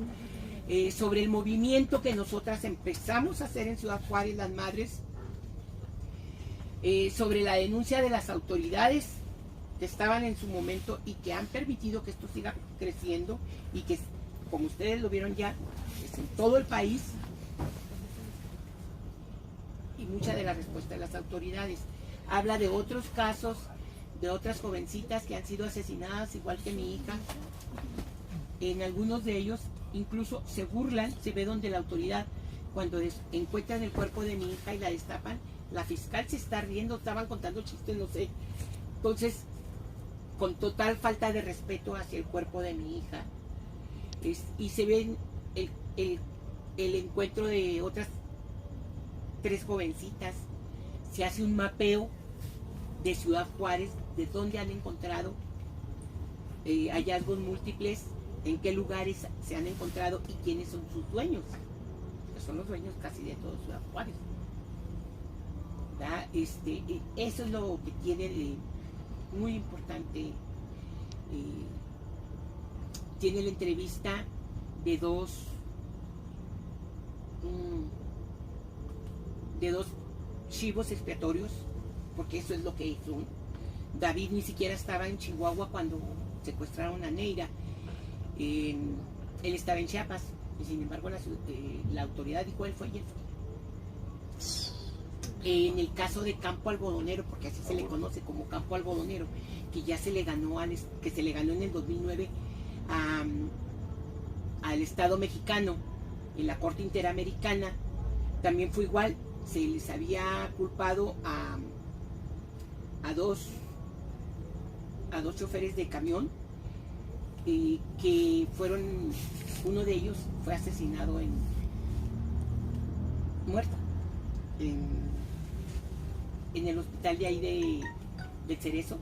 sobre el movimiento que nosotras empezamos a hacer en Ciudad Juárez, las madres, sobre la denuncia de las autoridades que estaban en su momento y que han permitido que esto siga creciendo y que, como ustedes lo vieron ya, es en todo el país, y mucha de la respuesta de las autoridades. Habla de otros casos, de otras jovencitas que han sido asesinadas, igual que mi hija. En algunos de ellos incluso se burlan, se ve donde la autoridad, cuando encuentran el cuerpo de mi hija y la destapan, la fiscal se está riendo, estaban contando chistes, no sé. Entonces, con total falta de respeto hacia el cuerpo de mi hija. Y se ven el encuentro de otras 3 jovencitas. Se hace un mapeo de Ciudad Juárez, de dónde han encontrado hallazgos múltiples, en qué lugares se han encontrado y quiénes son sus dueños, que son los dueños casi de todo Ciudad Juárez. Eso es lo que tiene de muy importante. Tiene la entrevista de dos chivos expiatorios, porque eso es lo que son. David ni siquiera estaba en Chihuahua cuando secuestraron a Neira. Él estaba en Chiapas y sin embargo la autoridad dijo él fue y él fue. En el caso de Campo Algodonero, porque así se le conoce como Campo Algodonero, que ya se le ganó en el 2009 al Estado mexicano en la Corte Interamericana, también fue igual. Se les había culpado a dos choferes de camión, que uno de ellos fue asesinado muerto en el hospital de ahí de Cerezo.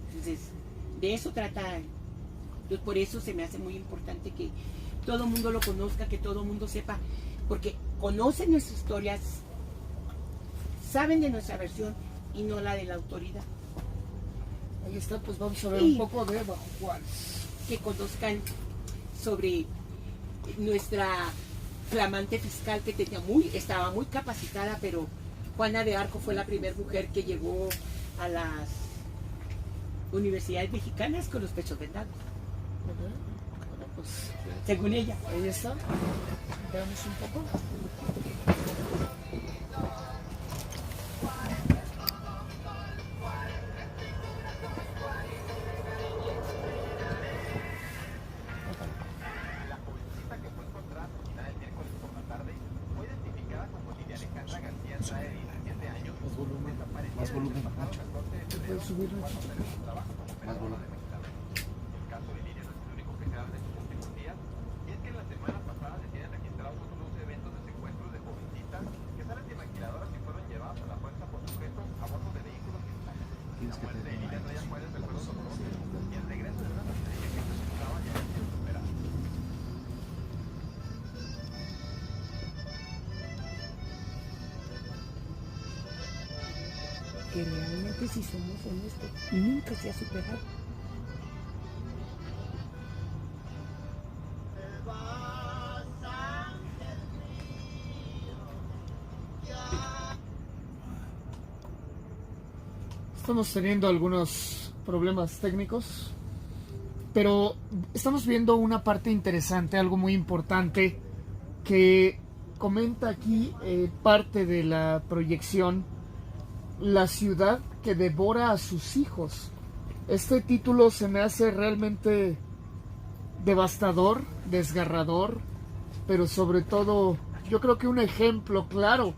Entonces, de eso trata. Entonces, por eso se me hace muy importante que todo el mundo lo conozca, que todo el mundo sepa, porque conocen nuestras historias, saben de nuestra versión y no la de la autoridad. Ahí está, pues vamos a ver un poco de Bajo Juárez. Que conozcan sobre nuestra flamante fiscal que estaba muy capacitada, pero Juana de Arco fue la primera mujer que llegó a las universidades mexicanas con los pechos vendados. Bueno, pues según ella. ahí está. Veamos un poco. Más volumen, Nacho. ¿Puedes subirlo? Más volumen. Tienes que tener la voz. Que realmente si somos honestos, nunca se ha superado. Estamos teniendo algunos problemas técnicos, pero estamos viendo una parte interesante, algo muy importante que comenta aquí parte de la proyección, la ciudad que devora a sus hijos. Este título se me hace realmente devastador, desgarrador, pero sobre todo yo creo que un ejemplo claro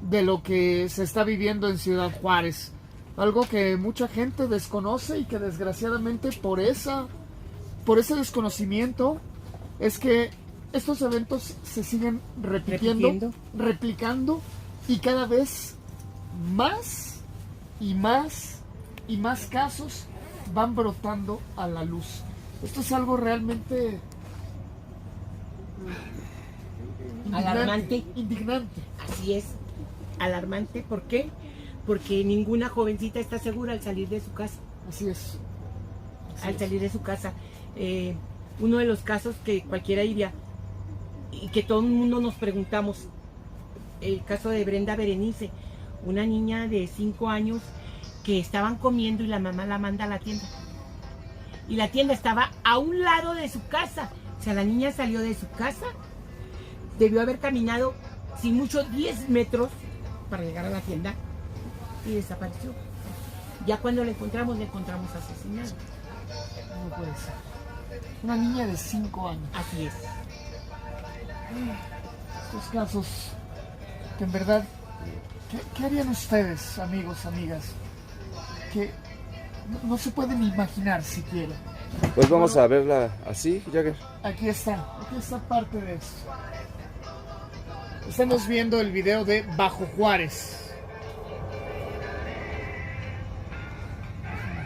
de lo que se está viviendo en Ciudad Juárez. Algo que mucha gente desconoce y que desgraciadamente por ese desconocimiento es que estos eventos se siguen replicando y cada vez más y más y más casos van brotando a la luz. Esto es algo realmente Alarmante. Indignante. Así es, alarmante. ¿Por qué? Porque ninguna jovencita está segura al salir de su casa. Así es. Al salir de su casa. Uno de los casos que cualquiera diría y que todo el mundo nos preguntamos, el caso de Brenda Berenice, una niña de 5 años que estaban comiendo y la mamá la manda a la tienda. Y la tienda estaba a un lado de su casa. O sea, la niña salió de su casa, debió haber caminado sin mucho 10 metros para llegar a la tienda y desapareció. Ya cuando la encontramos asesinada. No puede ser. Una niña de 5 años. Así es. Estos casos que en verdad, ¿qué harían ustedes, amigos, amigas? Que no se pueden imaginar siquiera. Pues vamos a verla así, Jagger. Aquí está parte de esto. Estamos viendo el video de Bajo Juárez.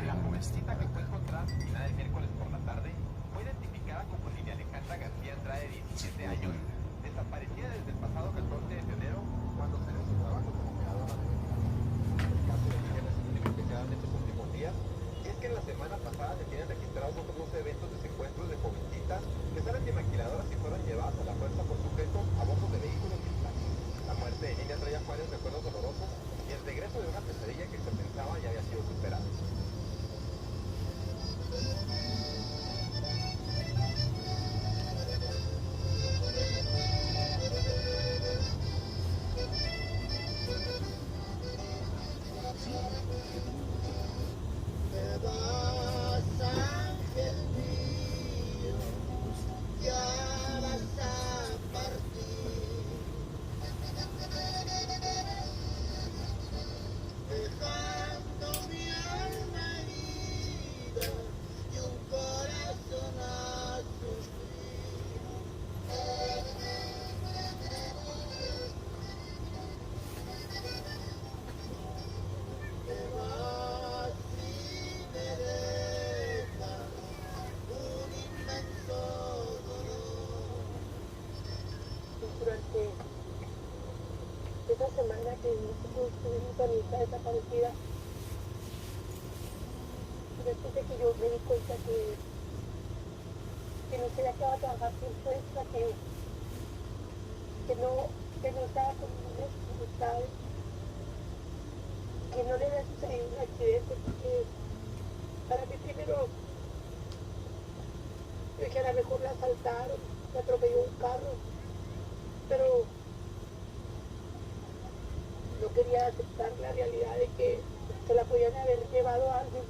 La jovencita que fue encontrada asesinada el miércoles por la tarde fue identificada como Lidia Alejandra García Andrade, de 17 años, desaparecida desde el pasado 14 de febrero cuando salió de su trabajo como operadora de venta. El caso de Lidia no es el único que se da en estos últimos días, y es que en la semana pasada se tienen registrados otros 12 eventos de secuestros de jovencitas que salen de maquiladoras y fueron llevadas a la fuerza por sujetos a bordo de vehículos militares. La muerte de Lidia traía Juárez recuerdos dolorosos y el regreso de una pesadilla que se pensaba ya había sido superada. Esa semana que nosotros estuvimos a mi hija desaparecida, después de que yo me di cuenta que no se había quedado a trabajar sin fuerza, que no estaba con un hospital, que no le había sucedido un accidente, porque para mí primero mataron, me atropelló un carro, pero no quería aceptar la realidad de que se la podían haber llevado a alguien.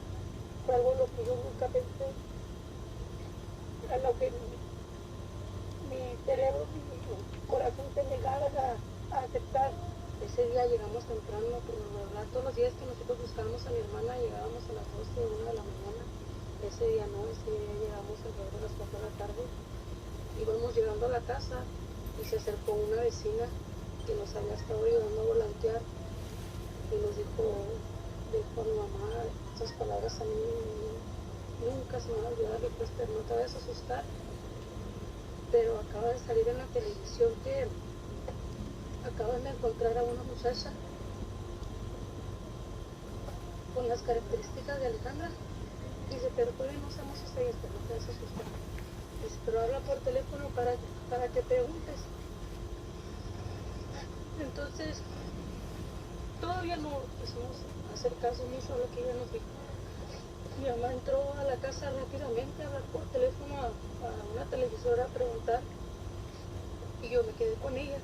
Fue algo lo que yo nunca pensé, a lo que mi cerebro, mi corazón se negaban a aceptar. Ese día llegamos temprano, por lo verdad, todos los días que nosotros buscábamos a mi hermana llegábamos a las 12 o 1 de la mañana. Ese día no, ese día llegamos alrededor de las 4 de la tarde. Íbamos llegando a la casa y se acercó una vecina que nos había estado ayudando a volantear y nos dijo a mi mamá, esas palabras a mí nunca se me van a olvidar, le dije, Esther, no te vayas a asustar, pero acaba de salir en la televisión que acaban de encontrar a una muchacha con las características de Alejandra. Dice, pero todavía no sabemos si está ahí, Esther, no te vayas a asustar. Dice, pero habla por teléfono para que preguntes. Entonces, todavía no quisimos hacer caso mucho a lo que ella nos dijo. Mi mamá entró a la casa rápidamente a hablar por teléfono a una televisora a preguntar y yo me quedé con ella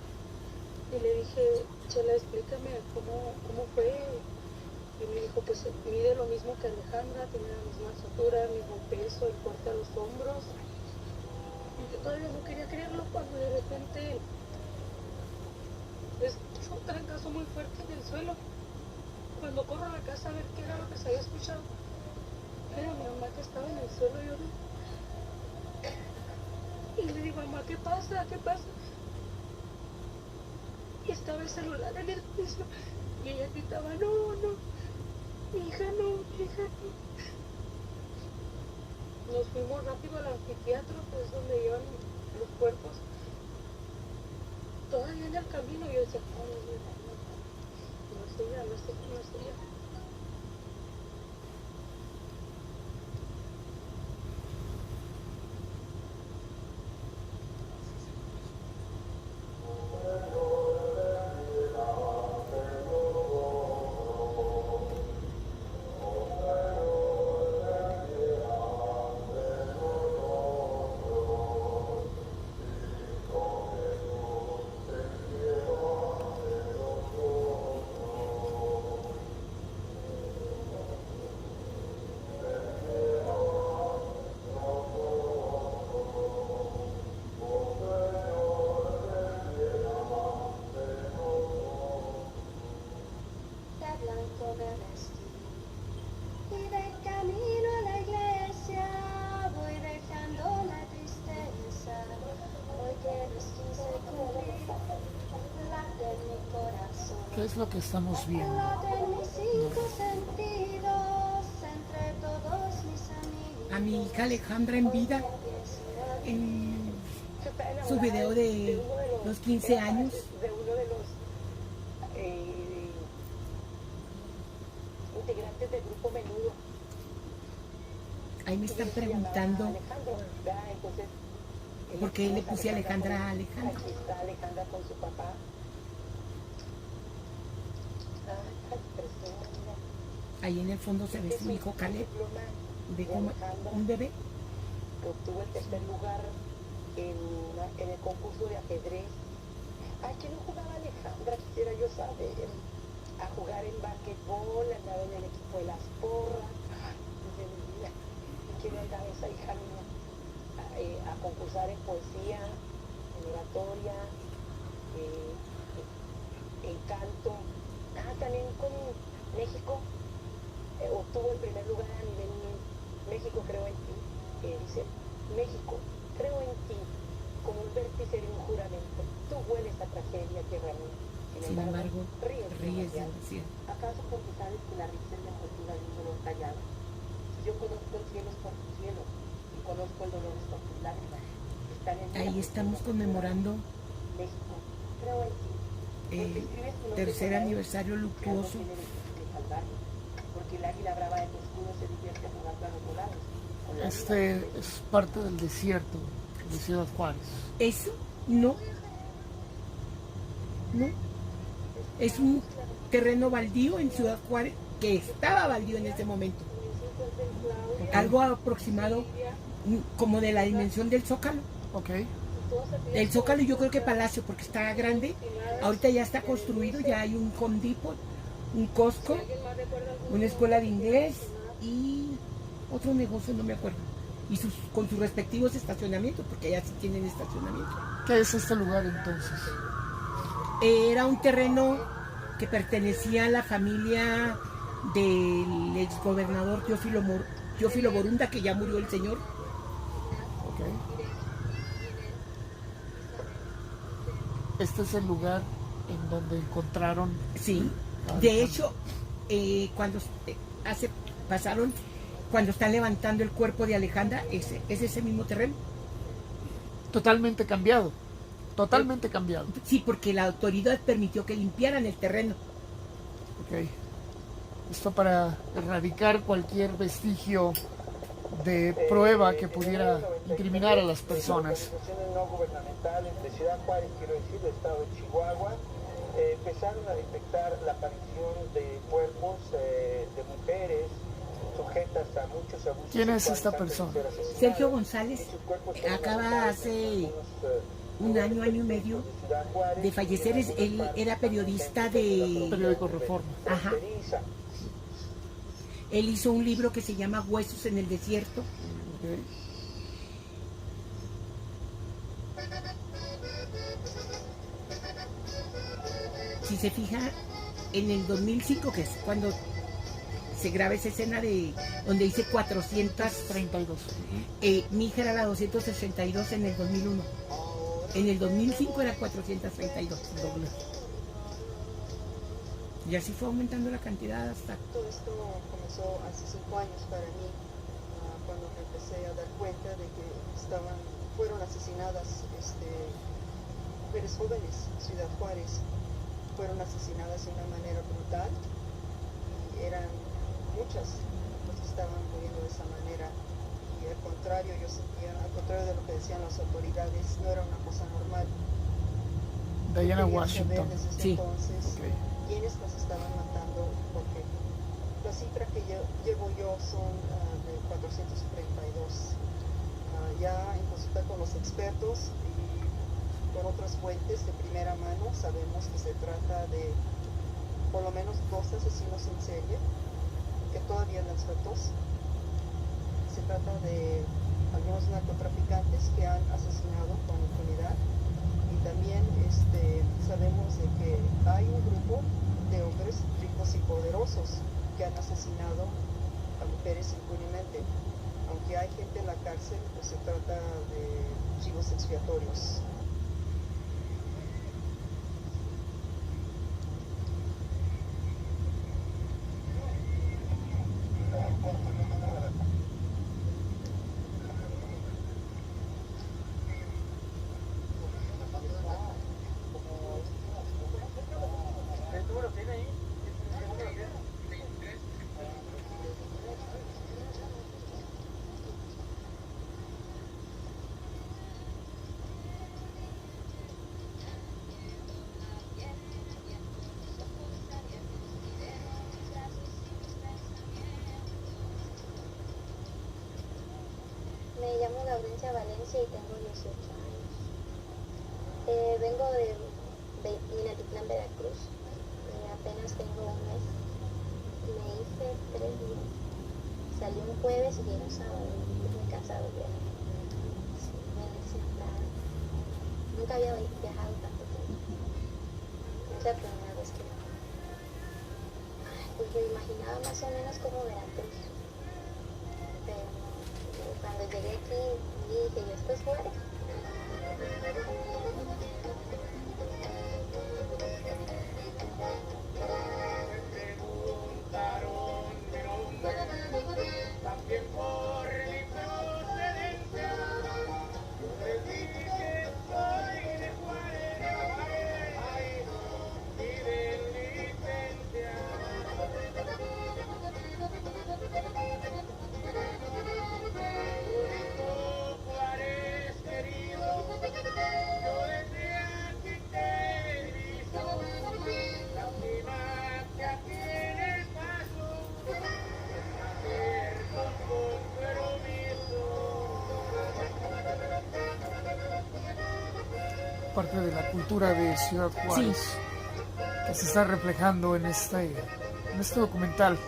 y le dije, Chela, explícame cómo fue. Y me dijo, pues mide lo mismo que Alejandra, tiene la misma estatura, el mismo peso, el corte a los hombros. Y yo todavía no quería creerlo cuando de repente escucho un trancazo muy fuerte en el suelo. Cuando corro a la casa a ver qué era lo que se había escuchado, era mi mamá que estaba en el suelo llorando. Y le digo, mamá, ¿qué pasa? ¿Qué pasa? Y estaba el celular en el piso y ella gritaba, no, mi hija no. Nos fuimos rápido al anfiteatro, que es donde llevan los cuerpos. Todavía en el camino yo decía, no es ella. ¿Qué es lo que estamos viendo? A mi hija Alejandra en vida, en su video de los 15 años. De uno de los integrantes del grupo Menudo. Ahí me están preguntando Entonces, por qué le puse Alejandra a Alejandra. aquí está Alejandra con su papá. Ahí en el fondo se ve su hijo Caleb, ve como un bebé. Que obtuvo el tercer lugar en el concurso de ajedrez. Ay, que no jugaba Alejandra, quisiera yo saber. A jugar en basquetbol, andaba en el equipo de las porras. Desde mi vida. Y quiero andar esa hija mía a concursar en poesía, en oratoria, en canto. También con México. Obtuvo el primer lugar a nivel México, creo en ti. Dice, México, creo en ti, como un vértice de un juramento. Tú hueles a tragedia, tierra mía. Sin embargo, ríes demasiado. demasiado. ¿Acaso porque sabes que la risa es la envoltura de un dolor callado? Si yo conozco el cielo es por tu cielo y conozco el dolor es por tus lágrimas. Están en Ahí estamos conmemorando México, creo en ti. el tercer aniversario luctuoso. Porque el águila brava de tu escudo se divierte jugando a los volados. Este es parte del desierto de Ciudad Juárez. Eso no. Es un terreno baldío en Ciudad Juárez, que estaba baldío en ese momento. Algo aproximado como de la dimensión del Zócalo. Ok. El Zócalo yo creo que Palacio, porque está grande. Ahorita ya está construido, ya hay un Home Depot, un Costco, una escuela de inglés y otro negocio, no me acuerdo. Y con sus respectivos estacionamientos, porque allá sí tienen estacionamiento. ¿Qué es este lugar entonces? Era un terreno que pertenecía a la familia del exgobernador Teófilo Borunda, que ya murió el señor. Ok. Este es el lugar en donde encontraron. Sí, de hecho, cuando cuando están levantando el cuerpo de Alejandra, es ese mismo terreno. Totalmente cambiado. Totalmente cambiado. Sí, porque la autoridad permitió que limpiaran el terreno. Ok. Esto para erradicar cualquier vestigio de prueba que pudiera incriminar a las personas. Organizaciones no gubernamentales de Ciudad Juárez, quiero decir, del estado de Chihuahua, empezaron a detectar la aparición de cuerpos de mujeres sujetas a muchos abusos. ¿Quién es esta persona? Sergio González acaba hace un año y medio de fallecer. Él era periodista de Periódico Reforma. Ajá. Él hizo un libro que se llama Huesos en el Desierto. Ok. Si se fija, en el 2005, que es cuando se graba esa escena de donde dice 432. Mi hija era la 262 en el 2001. En el 2005 era 432. Doble. Y así fue aumentando la cantidad hasta... Todo esto comenzó hace 5 años para mí, cuando me empecé a dar cuenta de que fueron asesinadas mujeres jóvenes en Ciudad Juárez. Fueron asesinadas de una manera brutal y eran muchas las que estaban muriendo de esa manera. Y al contrario, yo sentía, al contrario de lo que decían las autoridades, no era una cosa normal. Diana Quería Washington. saber desde ese Sí. entonces Okay. quiénes las estaban matando, porque la cifra que llevo yo son de 432. Ya en consulta con los expertos y con otras fuentes de primera mano sabemos que se trata de por lo menos 2 asesinos en serie que todavía no sueltos. Se trata de algunos narcotraficantes que han asesinado con impunidad. Y también sabemos de que hay un grupo de hombres ricos y poderosos que han asesinado a mujeres impunemente. Aunque hay gente en la cárcel, pues se trata de chivos expiatorios. Me llamo Laurencia Valencia y tengo 18 años. Vengo de Minatitlán, Veracruz. Apenas tengo un mes. Me hice 3 días. Salí un jueves y llegué un sábado. Estoy muy cansado de viajar. Sí, me necesitaba. Nunca había viajado tanto tiempo. Es la primera vez que viajo. Pues me imaginaba más o menos como Veracruz. Pero cuando llegué aquí dije, ¿y esto es Juárez? parte de la cultura de Ciudad Juárez que se está reflejando en este documental.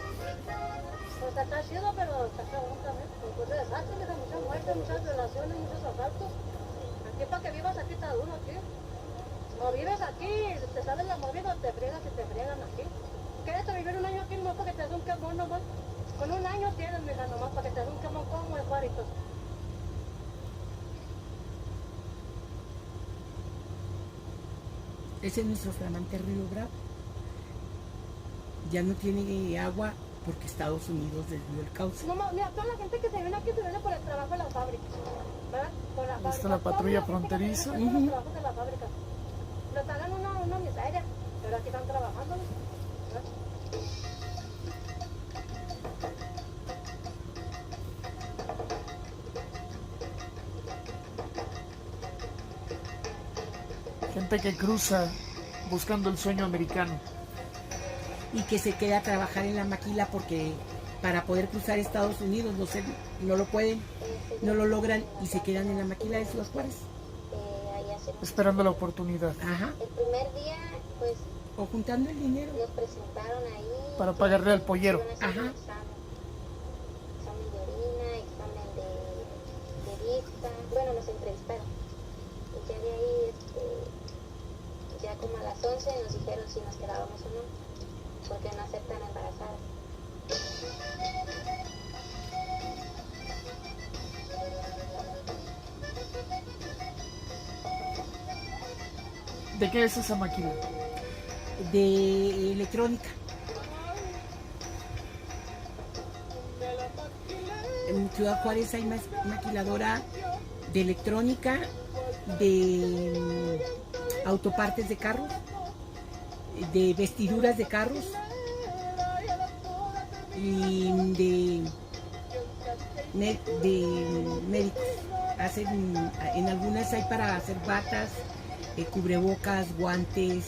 Pues está chido, pero está cabrón también. Pues desastre, mucha muerte, muchas violaciones, muchos asaltos. Aquí para que vivas aquí está duro aquí. O vives aquí, te sales la movida, te friegas y te friegan aquí. ¿Quieres vivir un año aquí nomás para que te dé un quemón nomás? Con un año tienes, mija, nomás para que te dé un quemón como el Juárez. Ese es nuestro flamante Río Bravo. Ya no tiene agua porque Estados Unidos desvió el cauce. No, mira, toda la gente que se viene aquí se viene por el trabajo de las fábricas, ¿verdad? Por la Ahí está la patrulla fronteriza. Por los trabajos de las fábricas. Les pagan una miseria, pero aquí están trabajando, ¿verdad? Gente que cruza buscando el sueño americano. Y que se queda a trabajar en la maquila porque para poder cruzar Estados Unidos no lo pueden, no lo logran y se quedan en la maquila de Ciudad Juárez. Esperando la oportunidad. Ajá. El primer día, pues, o juntando el dinero. Nos presentaron ahí. Para pagarle al pollero. Ajá. Examen de orina, examen de vista. Bueno, nos entrevistaron. Y ya de ahí, ya como a las 11 nos dijeron si nos quedábamos o no. Porque no aceptan embarazadas. ¿De qué es esa máquina? De electrónica. En Ciudad Juárez hay más maquiladora de electrónica, de autopartes de carros, de vestiduras de carros y de médicos. En algunas hay para hacer batas, cubrebocas, guantes.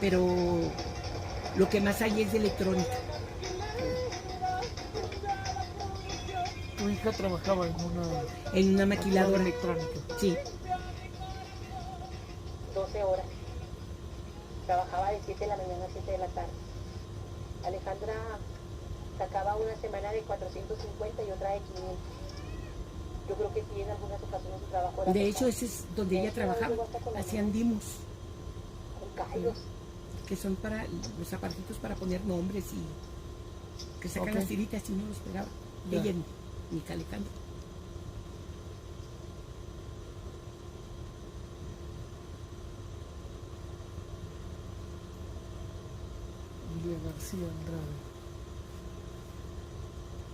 Pero lo que más hay es de electrónica. Tu hija trabajaba en una maquiladora electrónica. Sí. 12 horas. Trabajaba de 7 de la mañana a 7 de la tarde. Alejandra sacaba una semana de 450 y otra de 500. Yo creo que sí, en algunas ocasiones su trabajo era... De hecho, ese es donde ella trabajaba. Hacían dimos. Con callos. Que son para los aparatitos para poner nombres y que sacan las tiritas y uno los pegaba. Ella ni Alejandra. Lilia García Andrade.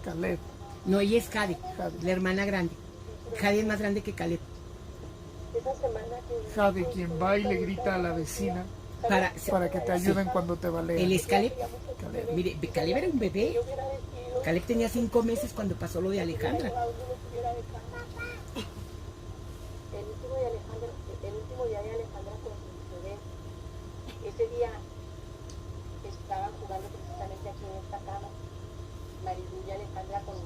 Caleb. No, ella es Jade, la hermana grande. Jade es más grande que Caleb. Esa semana que... Jade, quien va y le grita a la vecina para que te ayuden cuando te balean. Él es Caleb. Mire, Caleb era un bebé. Caleb tenía 5 meses cuando pasó lo de Alejandra. El último día de Alejandra con su bebé, ese día estaban jugando precisamente aquí en esta cama, Marilu y Alejandra con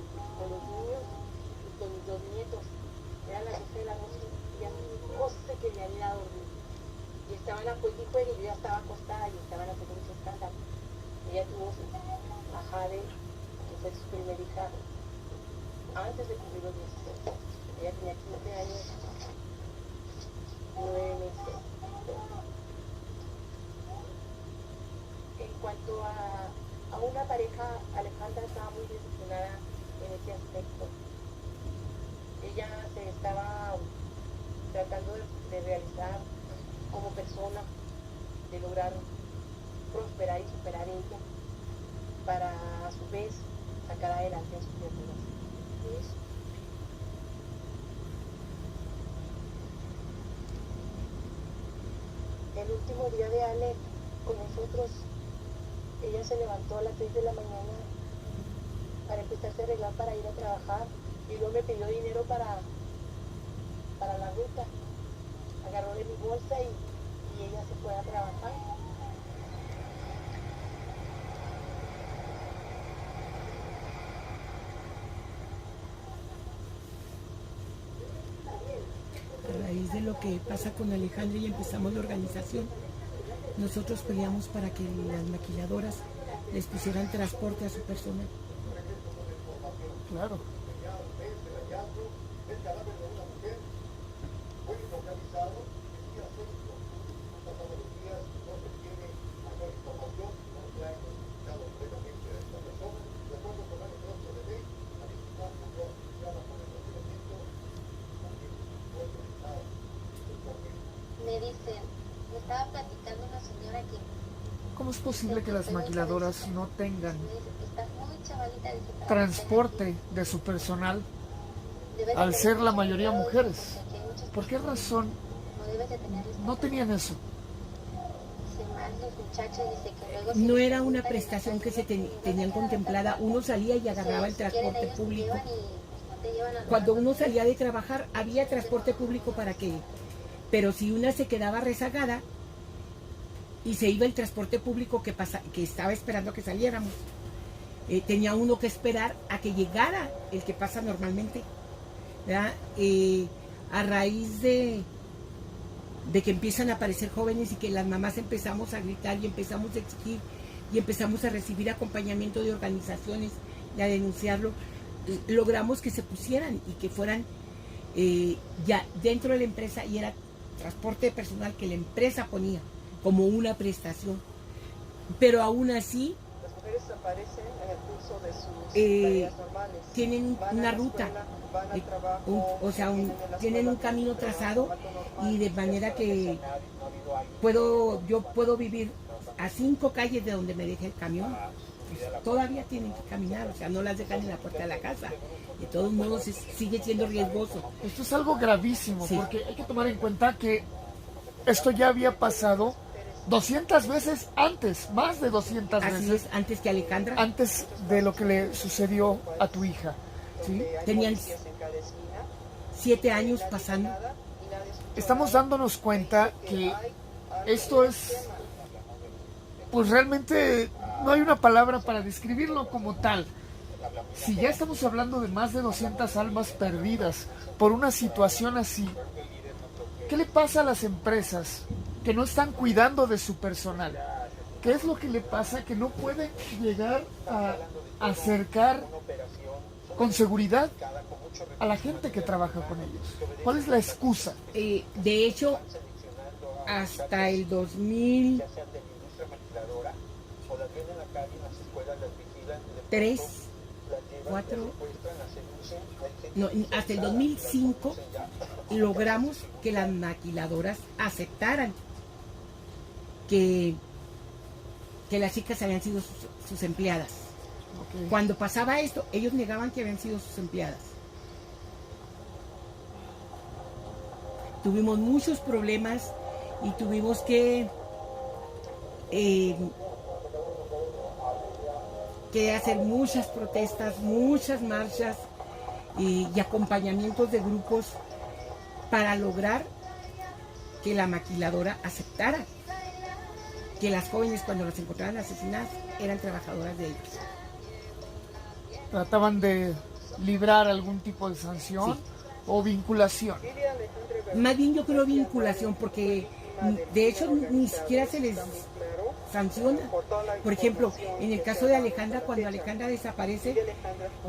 los niños y con mis 2 nietos. Eran las 12 de la noche y ya no se querían ir a dormir. Y estaban a juego y juego y yo ya estaba acostada y estaban haciendo mucho escándalo. Ella tuvo a Jade, que fue su primer hija, antes de cumplir los 16. Ella tenía 15 años, 9 meses. En cuanto a una pareja, Alejandra estaba muy decepcionada en ese aspecto. Ella se estaba tratando de realizar como persona, de lograr prosperar y superar ella, para a su vez sacar adelante a sus criaturas. El último día de Ale con nosotros, ella se levantó a las 6 de la mañana para empezarse a arreglar para ir a trabajar y luego me pidió dinero para la ruta. Agarró de mi bolsa y ella se fue a trabajar. lo que pasa con Alejandra y empezamos la organización. Nosotros peleamos para que las maquiladoras les pusieran transporte a su personal. Claro. Me dicen, me estaba platicando una señora que ¿Cómo es posible que las maquiladoras no tengan me dice, estás muy chavalita, dice, para transporte de su personal debes de al ser tener la mayoría cuidado, mujeres? porque hay muchas ¿Por qué razón no debes de tener no tenían eso? dice, más los muchachos, dice que luego No se era una presentan en la prestación que se calle, tenían contemplada. Uno salía y si agarraba el quieren transporte ellos te público. llevan y, pues, no te llevan al Cuando lugar. uno salía de trabajar había transporte público para que, pero si una se quedaba rezagada y se iba el transporte público que estaba esperando a que saliéramos, tenía uno que esperar a que llegara el que pasa normalmente, ¿verdad? A raíz de que empiezan a aparecer jóvenes y que las mamás empezamos a gritar y empezamos a exigir y empezamos a recibir acompañamiento de organizaciones y a denunciarlo, logramos que se pusieran y que fueran ya dentro de la empresa, y era transporte personal que la empresa ponía como una prestación. Pero aún así Las mujeres aparecen en el curso de sus tareas normales. tienen Van a una la ruta, escuela, van al trabajo, vienen de la tienen un escuela, camino pero trazado, trabajo normal. y de manera que yo puedo vivir a 5 calles de donde me deje el camión. Pues todavía tienen que caminar, o sea, no las dejan en la puerta de la casa. De todos modos sigue siendo riesgoso. Esto es algo gravísimo, Sí. porque hay que tomar en cuenta que esto ya había pasado 200 veces antes, más de 200 Así veces es, antes que Alejandra. antes de lo que le sucedió a tu hija. ¿Sí? Hay Tenían policías en cada esquina, 7 años pasando. nada, y nadie escucha Estamos nada. dándonos cuenta que Hay esto es, pues realmente no hay una palabra para describirlo como tal. Si ya estamos hablando de más de 200 almas perdidas por una situación así, ¿qué le pasa a las empresas que no están cuidando de su personal? ¿Qué es lo que le pasa que no pueden llegar a acercar con seguridad a la gente que trabaja con ellos? ¿Cuál es la excusa? De hecho, hasta el 2003, 4, no, hasta el 2005 logramos que las maquiladoras aceptaran que las chicas habían sido sus empleadas. Ok. Cuando pasaba esto, ellos negaban que habían sido sus empleadas. Tuvimos muchos problemas y tuvimos que hacer muchas protestas, muchas marchas y acompañamientos de grupos para lograr que la maquiladora aceptara que las jóvenes, cuando las encontraban asesinadas, eran trabajadoras de ellos. ¿Trataban de librar algún tipo de sanción Sí. o vinculación? Más bien yo creo vinculación, porque de hecho ni siquiera se les sanciona. Por ejemplo, en el caso de Alejandra, cuando Alejandra desaparece,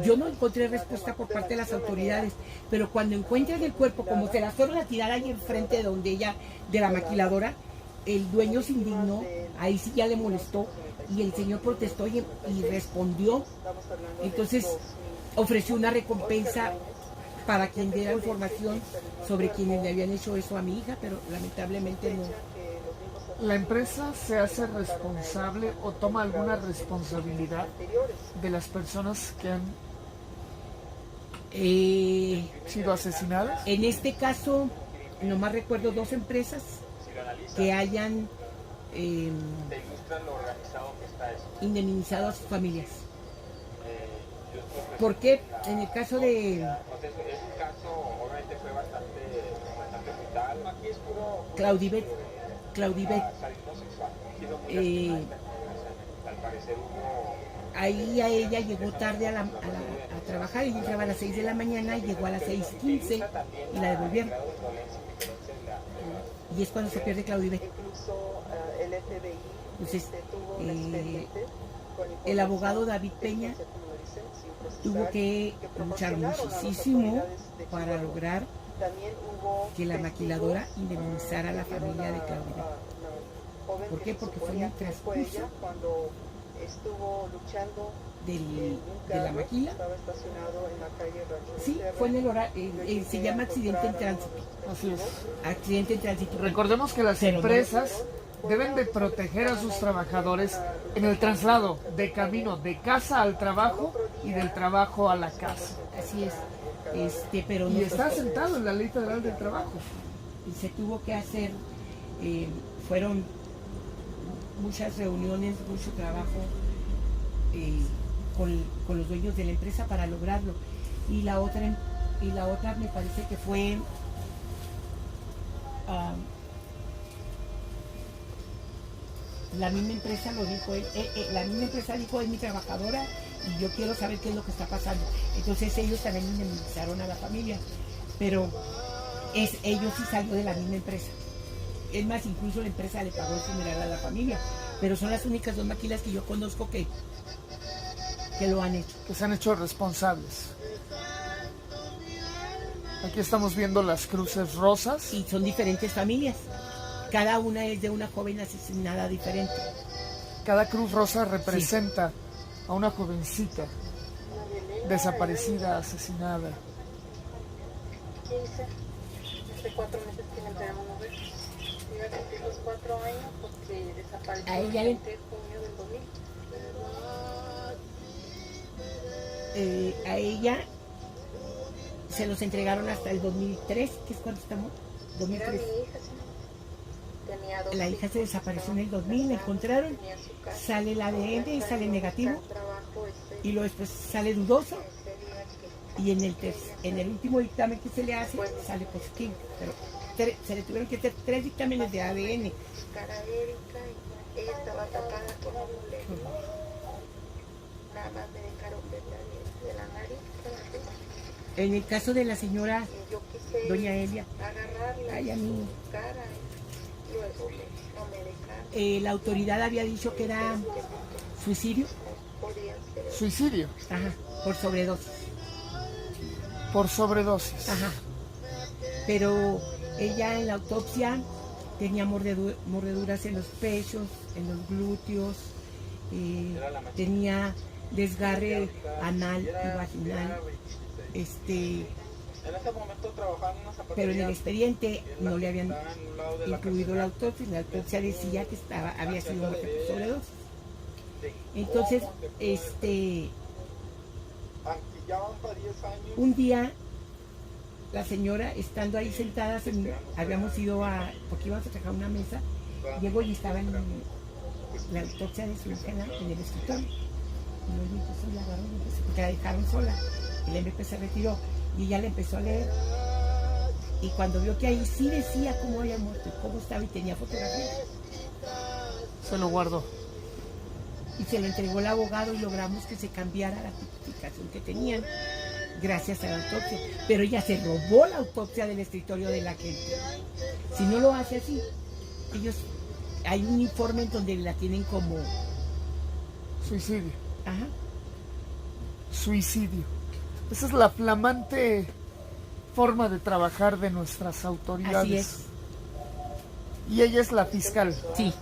yo no encontré respuesta por parte de las autoridades, pero cuando encuentran el cuerpo, como se las fueron a tirar ahí enfrente de donde ella, de la maquiladora, el dueño se indignó, ahí sí ya le molestó, y el señor protestó y respondió. Entonces ofreció una recompensa para quien diera información sobre quienes le habían hecho eso a mi hija, pero lamentablemente no. ¿La empresa se hace responsable o toma alguna responsabilidad de las personas que han sido asesinadas? En este caso, nomás recuerdo 2 empresas que hayan indemnizado a sus familias. ¿Por qué? En el caso de Claudibet, ahí a ella llegó tarde a trabajar, ella entraba a las 6 de la mañana y llegó a las 6:15 y la devolvieron. y es cuando se pierde Claudibet. Incluso el FBI Entonces, tuvo un expediente con el abogado David Peña tuvo que luchar muchísimo para lograr que la maquiladora indemnizara a la familia de Claudibet. ¿Por qué? Porque fue en el transcurso cuando estuvo luchando de la maquila. Estaba estacionado en la calle Rancho Sí, Becerra, fue en el horario, se llama accidente en tránsito. Así es. Accidente en tránsito. Recordemos que las Pero no- empresas deben de proteger a sus trabajadores en el traslado de camino de casa al trabajo y del trabajo a la casa. Así es. Pero Y no está sentado en la Ley Federal del Trabajo. y se tuvo que hacer, fueron muchas reuniones, mucho trabajo con los dueños de la empresa para lograrlo. Y la otra me parece que fue la misma empresa lo dijo él, la misma empresa dijo, es mi trabajadora y yo quiero saber qué es lo que está pasando. Entonces ellos también indemnizaron a la familia, pero ellos sí salió de la misma empresa. Es más, incluso la empresa le pagó el funeral a la familia, pero son las únicas dos maquilas que yo conozco que lo han hecho. Que se han hecho responsables. Aquí estamos viendo las cruces rosas. Y son diferentes familias. Cada una es de una joven asesinada diferente. Cada cruz rosa representa a una jovencita desaparecida, asesinada. 15, hace 4 meses que le entregamos los restos. Iba a cumplir los 4 años porque desapareció A el ella 20 de junio del 2000. A ella se los entregaron hasta el 2003, que es cuando estamos, Era 2003. mi hija, sí. Tenía 2 La hija se desapareció en el 2000, la encontraron, tenía su casa. sale el ADN y sale negativo, Trabajo, y luego después sale dudoso, ese día que y en el último dictamen que se le hace sale positivo. Pero se le tuvieron que hacer 3 dictámenes de ADN. buscar a Erika y ella estaba atapada con un mulero. Nada más me dejaron ver de la nariz. En el caso de la señora Y yo quise doña Elia, agarrarla ay, a y mí, cara y luego no me dejaron. la autoridad había dicho que era suicidio, Podían ser Suicidio ajá, por sobredosis. por sobredosis. Ajá. Pero ella en la autopsia tenía mordeduras en los pechos, en los glúteos, tenía desgarre anal y vaginal. En ese momento trabajaba en una zapatería. Pero en el expediente no le habían Estaba en un lado de la incluido carretera. la autopsia. La autopsia decía que había sido muerte por sobredosis. Entonces, Aquí ya van para 10 años. un día la señora, estando ahí sentada, habíamos ido porque íbamos a trabajar una mesa, llegó y estaba en la autopsia de su hija en el escritorio. Y luego empezó, la agarró y empezó, porque la dejaron sola. El MP se retiró y ella le empezó a leer. Y cuando vio que ahí sí decía cómo había muerto, cómo estaba y tenía fotografías, Se lo guardó. y se lo entregó el abogado y logramos que se cambiara la tipificación que tenían gracias a la autopsia. Pero ella se robó la autopsia del escritorio de la gente. Si no lo hace así, hay un informe en donde la tienen como Suicidio. ajá, Suicidio. Esa es la flamante forma de trabajar de nuestras autoridades. así es. Y ella es la fiscal. Sí.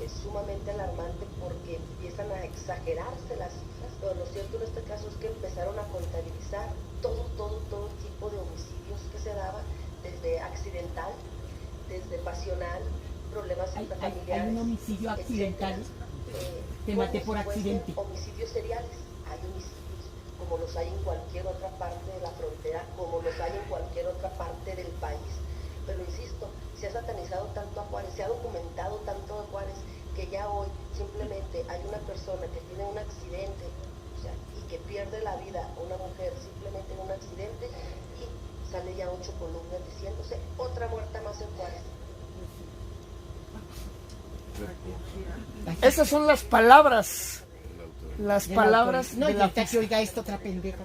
Es sumamente alarmante porque empiezan a exagerarse las cifras, pero lo cierto en este caso es que empezaron a contabilizar todo tipo de homicidios que se daban, desde accidental, desde pasional, problemas Hay intrafamiliares. un homicidio accidental. Te como maté por si fuesen accidente. Homicidios seriales. Hay homicidios como los hay en cualquier otra parte de la frontera, como los hay en cualquier otra parte del país. Pero insisto, se ha satanizado tanto a Juárez, se ha documentado tanto a Juárez, que ya hoy simplemente hay una persona que tiene un accidente, o sea, y que pierde la vida, una mujer simplemente en un accidente, y sale ya 8 columnas diciéndose otra muerta más en Juárez. Esas son las palabras. Las palabras No, de y la ahorita que fiscal. oiga esto otra pendeja.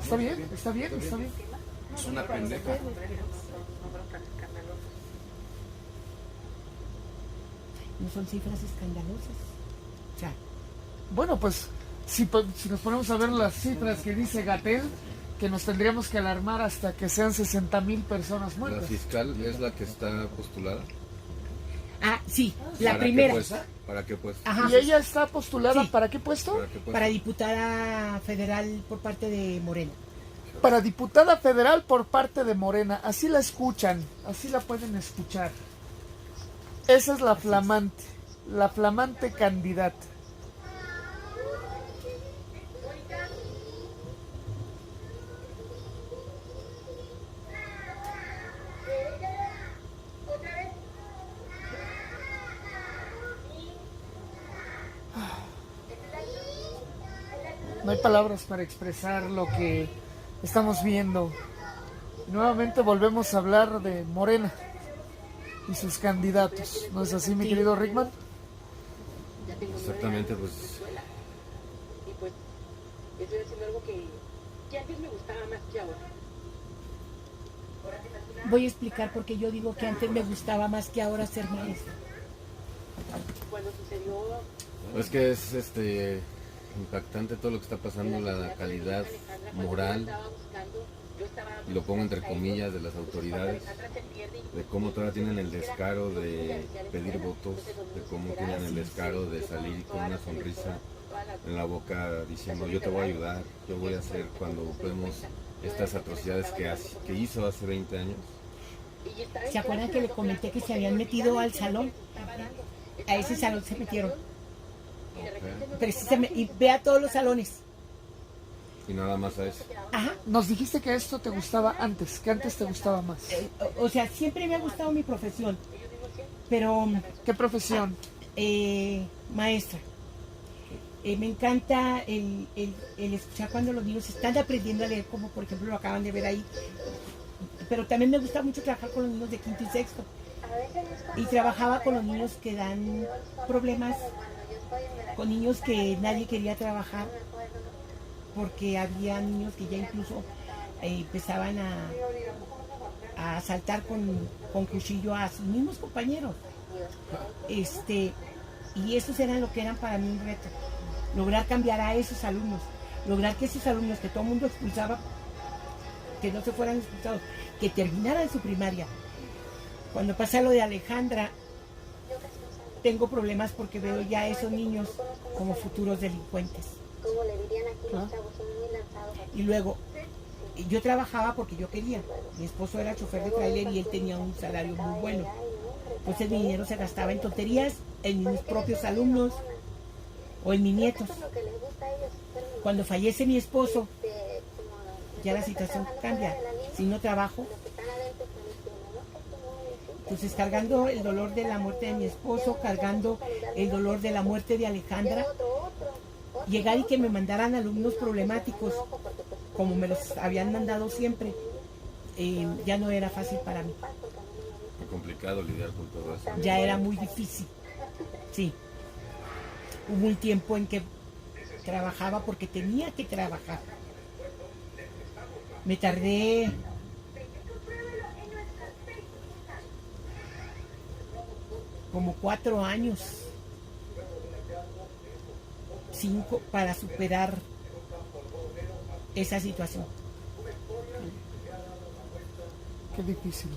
¿Está bien? ¿Está bien? ¿Está bien? Es una pendeja. No son cifras escandalosas. O sea, Bueno, pues si nos ponemos a ver las cifras que dice Gatell, que nos tendríamos que alarmar hasta que sean 60,000 personas La muertas. fiscal es la que está postulada. sí, la ¿Para primera. qué puesto? ¿Para qué puesto? Ajá. ¿Y ella está postulada Sí. para qué puesto? ¿Para qué puesto? Para diputada federal por parte de Morena. Para diputada federal por parte de Morena. Así la escuchan, así la pueden escuchar. Esa es la flamante candidata. No hay palabras para expresar lo que estamos viendo. Nuevamente volvemos a hablar de Morena y sus candidatos. ¿No es así, mi querido Rickman? Exactamente, pues Y pues estoy haciendo algo que antes me gustaba más que ahora. Voy a explicar por qué yo digo que antes me gustaba más que ahora ser maestra. Cuando sucedió es que es impactante todo lo que está pasando, la calidad moral, y lo pongo entre comillas, de las autoridades, de cómo todavía tienen el descaro de pedir votos, de cómo tienen el descaro de salir con una sonrisa en la boca diciendo yo te voy a ayudar, yo voy a hacer, cuando vemos estas atrocidades que hizo hace 20 años. ¿Se acuerdan que le comenté que se habían metido al salón? A ese salón se metieron. Precisamente, y ve a todos los salones. Y nada más a eso. Ajá. Nos dijiste que esto te gustaba antes, que antes te gustaba más. O sea, siempre me ha gustado mi profesión. Pero... ¿Qué profesión? Maestra. Me encanta el escuchar cuando los niños están aprendiendo a leer, como por ejemplo lo acaban de ver ahí. Pero también me gusta mucho trabajar con los niños de quinto y sexto. Y trabajaba con los niños que dan problemas, con niños que nadie quería trabajar, porque había niños que ya incluso empezaban a asaltar con cuchillo a sus mismos compañeros. Y esos eran lo que eran para mí un reto. Lograr cambiar a esos alumnos, lograr que esos alumnos que todo el mundo expulsaba, que no se fueran expulsados, que terminaran su primaria. Cuando pasa lo de Alejandra, tengo problemas porque veo ya a esos niños como futuros delincuentes. Y luego, yo trabajaba porque yo quería. Mi esposo era chofer de tráiler y él tenía un salario muy bueno. Entonces mi dinero se gastaba en tonterías, en mis propios alumnos o en mis nietos. Cuando fallece mi esposo, ya la situación cambia. Si no trabajo, entonces cargando el dolor de la muerte de mi esposo, cargando el dolor de la muerte de Alejandra, llegar y que me mandaran alumnos problemáticos, como me los habían mandado siempre, ya no era fácil para mí. Muy complicado lidiar con todo eso. Ya era muy difícil, sí. Hubo un tiempo en que trabajaba porque tenía que trabajar. Me tardé como 4 años, 5, para superar esa situación. Qué difícil.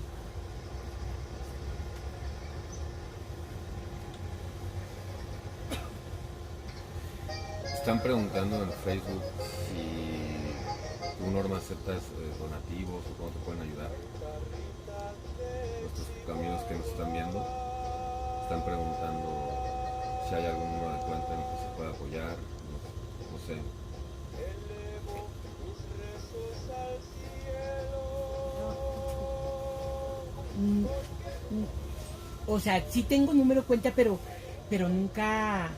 Están preguntando en Facebook si tú, Norma, aceptas donativos o cómo te pueden ayudar. Nuestros amigos que nos están viendo están preguntando si hay algún número de cuenta en el que se pueda apoyar, no sé. O sea, sí tengo número de cuenta, pero nunca...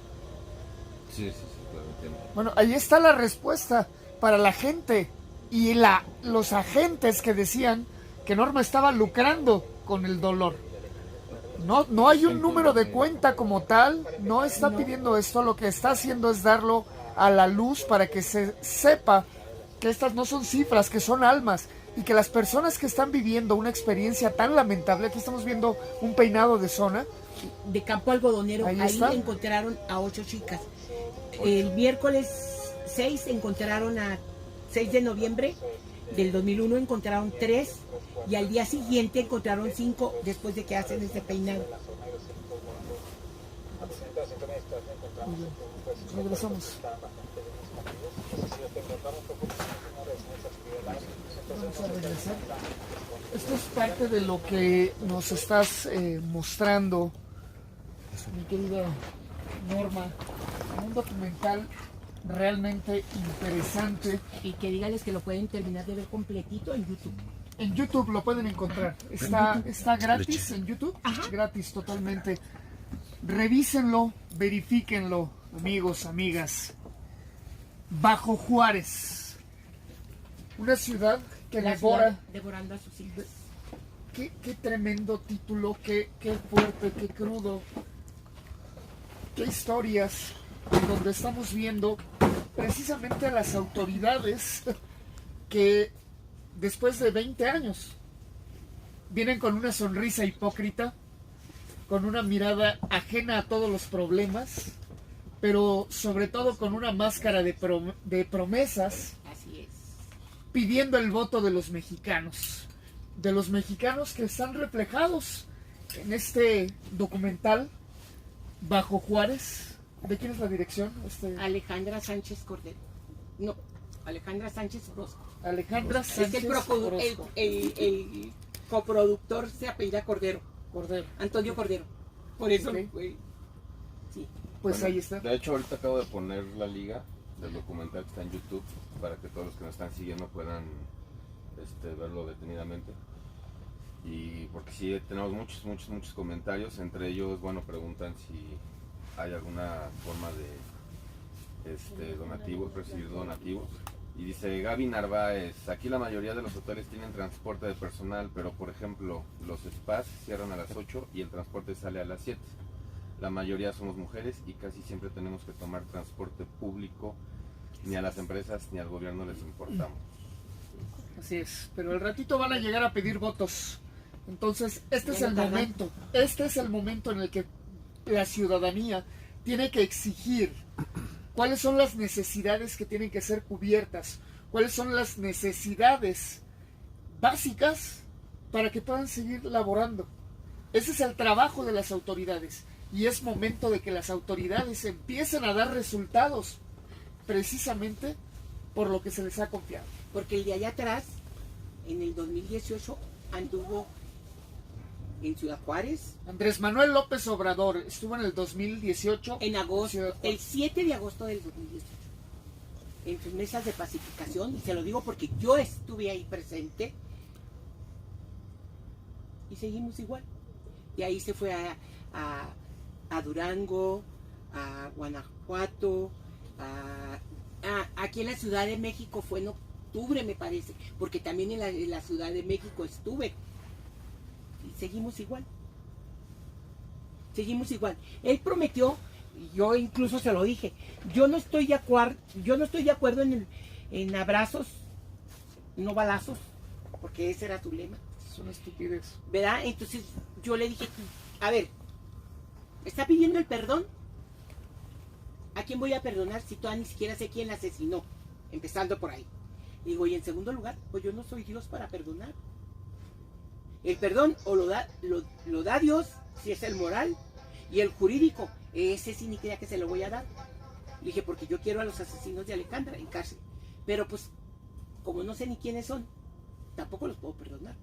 Sí, claro, entiendo. Bueno, ahí está la respuesta para la gente y los agentes que decían que Norma estaba lucrando con el dolor. No hay un número de cuenta como tal, no está pidiendo esto, lo que está haciendo es darlo a la luz para que se sepa que estas no son cifras, que son almas, y que las personas que están viviendo una experiencia tan lamentable, aquí estamos viendo un peinado de zona, De Campo Algodonero, Ahí ahí está. encontraron a 8 chicas. El miércoles 6 encontraron a 6 de noviembre del 2001 encontraron 3 y al día siguiente encontraron 5 después de que hacen este peinado. Muy bien. Regresamos. Vamos a regresar. Esto es parte de lo que nos estás mostrando, mi querida Norma, un documental realmente interesante. Y que dígales que lo pueden terminar de ver completito en YouTube. En YouTube lo pueden encontrar. Está gratis en YouTube. Ajá. Gratis totalmente. Revísenlo, verifíquenlo, amigos, amigas. Bajo Juárez. Una ciudad que La devora. ciudad devorando a sus hijos. Qué tremendo título, qué fuerte, qué crudo. Qué historias en donde estamos viendo precisamente a las autoridades que después de 20 años vienen con una sonrisa hipócrita, con una mirada ajena a todos los problemas, pero sobre todo con una máscara de promesas, Así es. pidiendo el voto de los mexicanos que están reflejados en este documental Bajo Juárez. ¿De quién es la dirección? Alejandra Sánchez Cordero. No, Alejandra Sánchez Orozco. Alejandra Es que Sánchez Orozco. el coproductor se apellida Cordero. Cordero. Antonio Cordero. Por eso, Ok. güey. Sí. Pues Bueno, ahí está. De hecho, ahorita acabo de poner la liga del documental que está en YouTube para que todos los que nos están siguiendo puedan verlo detenidamente. Y porque sí, tenemos muchos comentarios. Entre ellos, bueno, preguntan si hay alguna forma de donativos, recibir donativos. Y dice Gaby Narváez, aquí la mayoría de los hoteles tienen transporte de personal, pero por ejemplo, los spas cierran a las 8 y el transporte sale a las 7. La mayoría somos mujeres y casi siempre tenemos que tomar transporte público. Ni a las empresas ni al gobierno les importamos. Así es. Pero al ratito van a llegar a pedir votos. Entonces, este Ya es no el tardan. momento. Este es el momento en el que la ciudadanía tiene que exigir cuáles son las necesidades que tienen que ser cubiertas, cuáles son las necesidades básicas para que puedan seguir laborando. Ese es el trabajo de las autoridades y es momento de que las autoridades empiecen a dar resultados precisamente por lo que se les ha confiado. Porque el de allá atrás, en el 2018, anduvo en Ciudad Juárez, Andrés Manuel López Obrador estuvo en el 2018 en agosto, Ciudad Juárez. el 7 de agosto del 2018, en sus mesas de pacificación, y se lo digo porque yo estuve ahí presente, y seguimos igual. Y ahí se fue a Durango, a Guanajuato, aquí en la Ciudad de México fue en octubre, me parece, porque también en la Ciudad de México estuve. Y seguimos igual. Seguimos igual. Él prometió, y yo incluso se lo dije, yo no estoy de acuerdo en abrazos, no balazos, porque ese era su lema. Es una estupidez. ¿Verdad? Entonces yo le dije, a ver, ¿me está pidiendo el perdón? ¿A quién voy a perdonar si todavía ni siquiera sé quién la asesinó? Empezando por ahí. Digo, y en segundo lugar, pues yo no soy Dios para perdonar. El perdón o lo da Dios, si es el moral, y el jurídico, ese sí ni crea que se lo voy a dar. Le dije, porque yo quiero a los asesinos de Alejandra en cárcel. Pero pues, como no sé ni quiénes son, tampoco los puedo perdonar.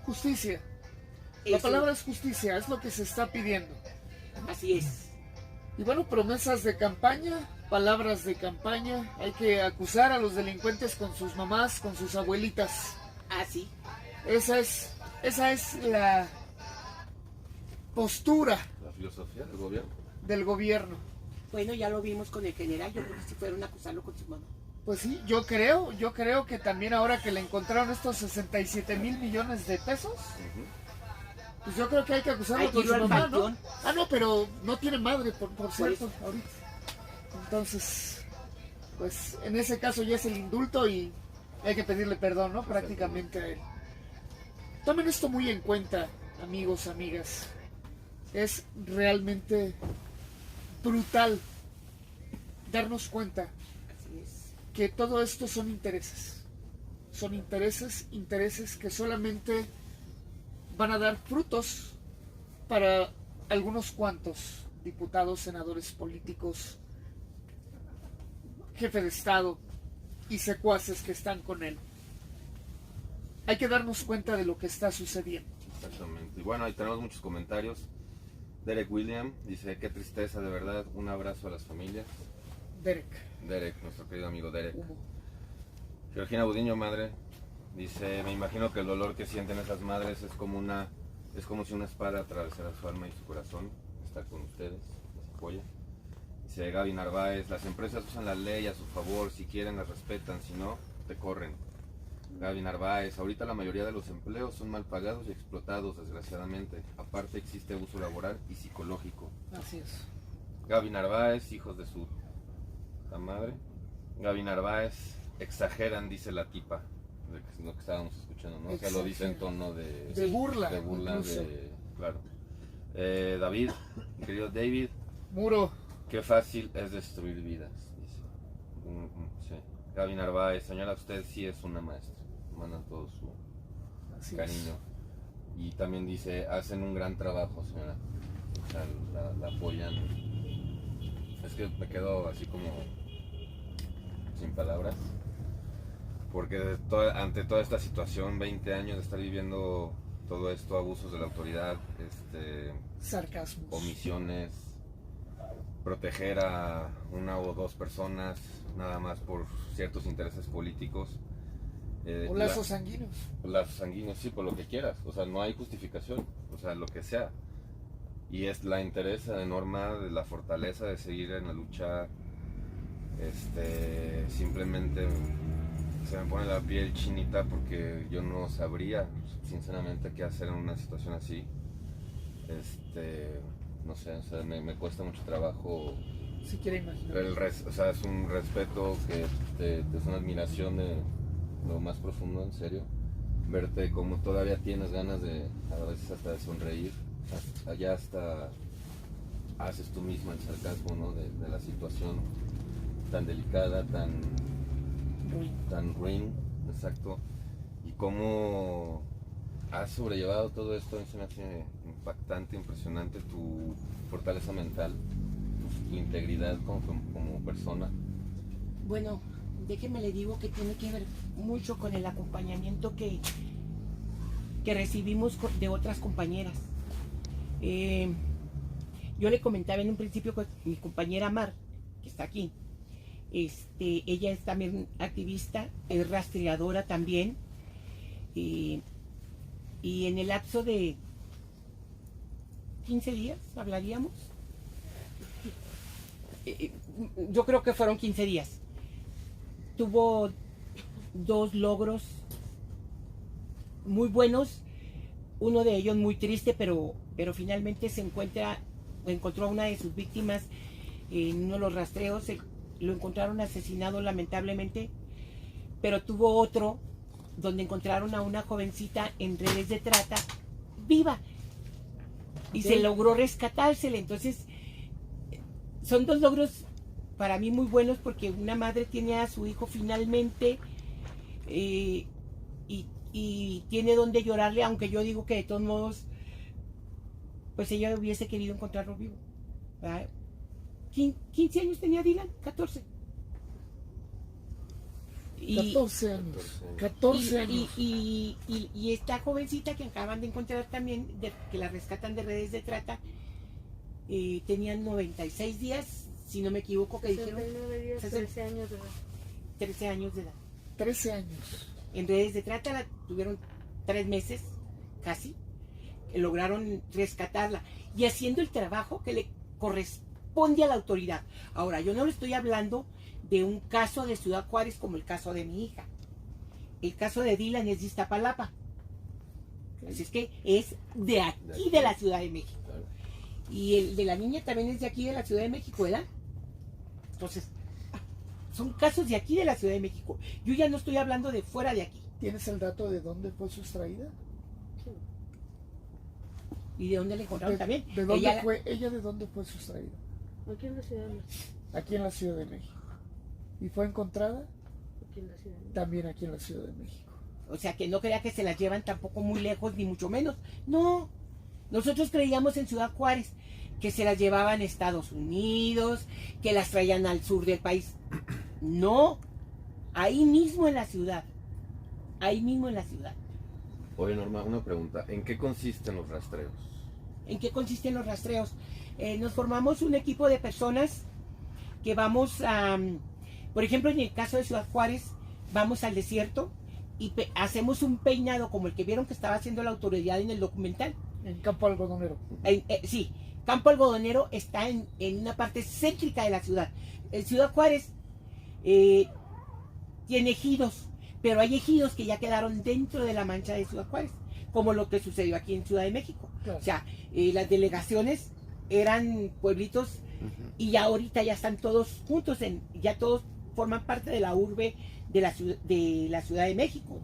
Justicia. La Eso- palabra es justicia, es lo que se está pidiendo. Así es. Y bueno, promesas de campaña, palabras de campaña. Hay que acusar a los delincuentes con sus mamás, con sus abuelitas. Así. Esa es la postura La filosofía del gobierno. del gobierno. Bueno, ya lo vimos con el general, yo creo que si fueron a acusarlo con su mamá. Pues sí, yo creo que también ahora que le encontraron estos 67 mil millones de pesos, pues yo creo que hay que acusarlo Hay que con irlo su al mamá, ¿no? panteón. Ah, no, pero no tiene madre, por Por cierto, eso. ahorita. Entonces, pues en ese caso ya es el indulto y Hay que pedirle perdón, ¿no? Prácticamente a él. Tomen esto muy en cuenta, amigos, amigas. Es realmente brutal darnos cuenta que todo esto son intereses. Son intereses que solamente van a dar frutos para algunos cuantos diputados, senadores, políticos, jefe de Estado y secuaces que están con él. Hay que darnos cuenta de lo que está sucediendo. Exactamente. Y bueno, ahí tenemos muchos comentarios. Derek William dice, qué tristeza, de verdad, un abrazo a las familias. Derek, nuestro querido amigo Derek. Georgina Budiño, madre, dice, me imagino que el dolor que sienten esas madres es como si una espada atravesara su alma y su corazón. Está con ustedes, les apoya. Dice Gaby Narváez, las empresas usan la ley a su favor, si quieren las respetan, si no, te corren. Gaby Narváez, ahorita la mayoría de los empleos son mal pagados y explotados, desgraciadamente. Aparte existe abuso laboral y psicológico. Así es. Gaby Narváez, hijos de su madre. Gaby Narváez, exageran, dice la tipa. De lo que estábamos escuchando, ¿no? O sea, lo dice en tono de burla. De burla, incluso. claro. David, mi querido David. Muro. Qué fácil es destruir vidas, dice. Sí. Gaby Narváez, señora, usted sí es una maestra. Mandan todo su Así cariño. Y también dice, hacen un gran trabajo, señora. O sea, la apoyan. Es que me quedo así como sin palabras. Porque ante toda esta situación, 20 años de estar viviendo todo esto, abusos de la autoridad, sarcasmos, omisiones, proteger a una o dos personas nada más por ciertos intereses políticos. O lazos sanguíneos. Lazos sanguíneos, sí, por lo que quieras. O sea, no hay justificación. O sea, lo que sea. Y es la interés de Norma, de la fortaleza de seguir en la lucha. Simplemente se me pone la piel chinita porque yo no sabría, sinceramente, qué hacer en una situación así. No sé, o sea, me cuesta mucho trabajo. Si quiere imaginar. O sea, es un respeto que es una admiración de lo más profundo, en serio. Verte como todavía tienes ganas de, a veces hasta de sonreír. Allá hasta haces tú misma el sarcasmo, ¿no? De la situación tan delicada, tan ruin, exacto. Y cómo has sobrellevado todo esto, se me hace impactante, impresionante tu fortaleza mental, tu integridad como persona. Bueno, déjeme le digo que tiene que ver mucho con el acompañamiento que recibimos de otras compañeras. Yo le comentaba en un principio con mi compañera Mar, que está aquí. Ella es también activista, es rastreadora también. Y en el lapso de 15 días hablaríamos. Yo creo que fueron 15 días. Tuvo 2 logros muy buenos, uno de ellos muy triste, pero finalmente encontró a una de sus víctimas en uno de los rastreos, lo encontraron asesinado lamentablemente, pero tuvo otro donde encontraron a una jovencita en redes de trata viva y se logró rescatársela. Entonces son 2 logros para mí muy buenos, porque una madre tiene a su hijo finalmente y tiene donde llorarle, aunque yo digo que de todos modos pues ella hubiese querido encontrarlo vivo, ¿verdad? 15 años tenía Dylan, 14. 14 años. Y esta jovencita que acaban de encontrar también, que la rescatan de redes de trata, tenían 96 días, si no me equivoco, que dijeron 13 años de edad. 13 años de edad. 13 años. En redes de trata la tuvieron 3 meses, casi, que lograron rescatarla y haciendo el trabajo que le corresponde a la autoridad. Ahora, yo no le estoy hablando de un caso de Ciudad Juárez como el caso de mi hija. El caso de Dylan es de Iztapalapa. Así es que es de aquí, de la Ciudad de México. Y el de la niña también es de aquí, de la Ciudad de México, ¿verdad? Entonces, son casos de aquí de la Ciudad de México. Yo ya no estoy hablando de fuera de aquí. ¿Tienes el dato de dónde fue sustraída? ¿Y de dónde la encontraron también? ¿De dónde fue? ¿Ella de dónde fue sustraída? Aquí en la Ciudad de México. Aquí en la Ciudad de México. ¿Y fue encontrada? Aquí en la Ciudad de México. También aquí en la Ciudad de México. O sea, que no crea que se las llevan tampoco muy lejos, ni mucho menos. No, nosotros creíamos en Ciudad Juárez que se las llevaban a Estados Unidos, que las traían al sur del país. No, ahí mismo en la ciudad. Ahí mismo en la ciudad. Oye, Norma, una pregunta. ¿En qué consisten los rastreos? ¿En qué consisten los rastreos? Nos formamos un equipo de personas que vamos a, por ejemplo, en el caso de Ciudad Juárez, vamos al desierto y hacemos un peinado como el que vieron que estaba haciendo la autoridad en el documental. En Campo Algodonero. Sí, Campo Algodonero está en una parte céntrica de la ciudad. En Ciudad Juárez tiene ejidos, pero hay ejidos que ya quedaron dentro de la mancha de Ciudad Juárez, como lo que sucedió aquí en Ciudad de México. Claro. O sea, las delegaciones eran pueblitos y ya ahorita ya están todos juntos, ya todos forman parte de la urbe de la Ciudad de México.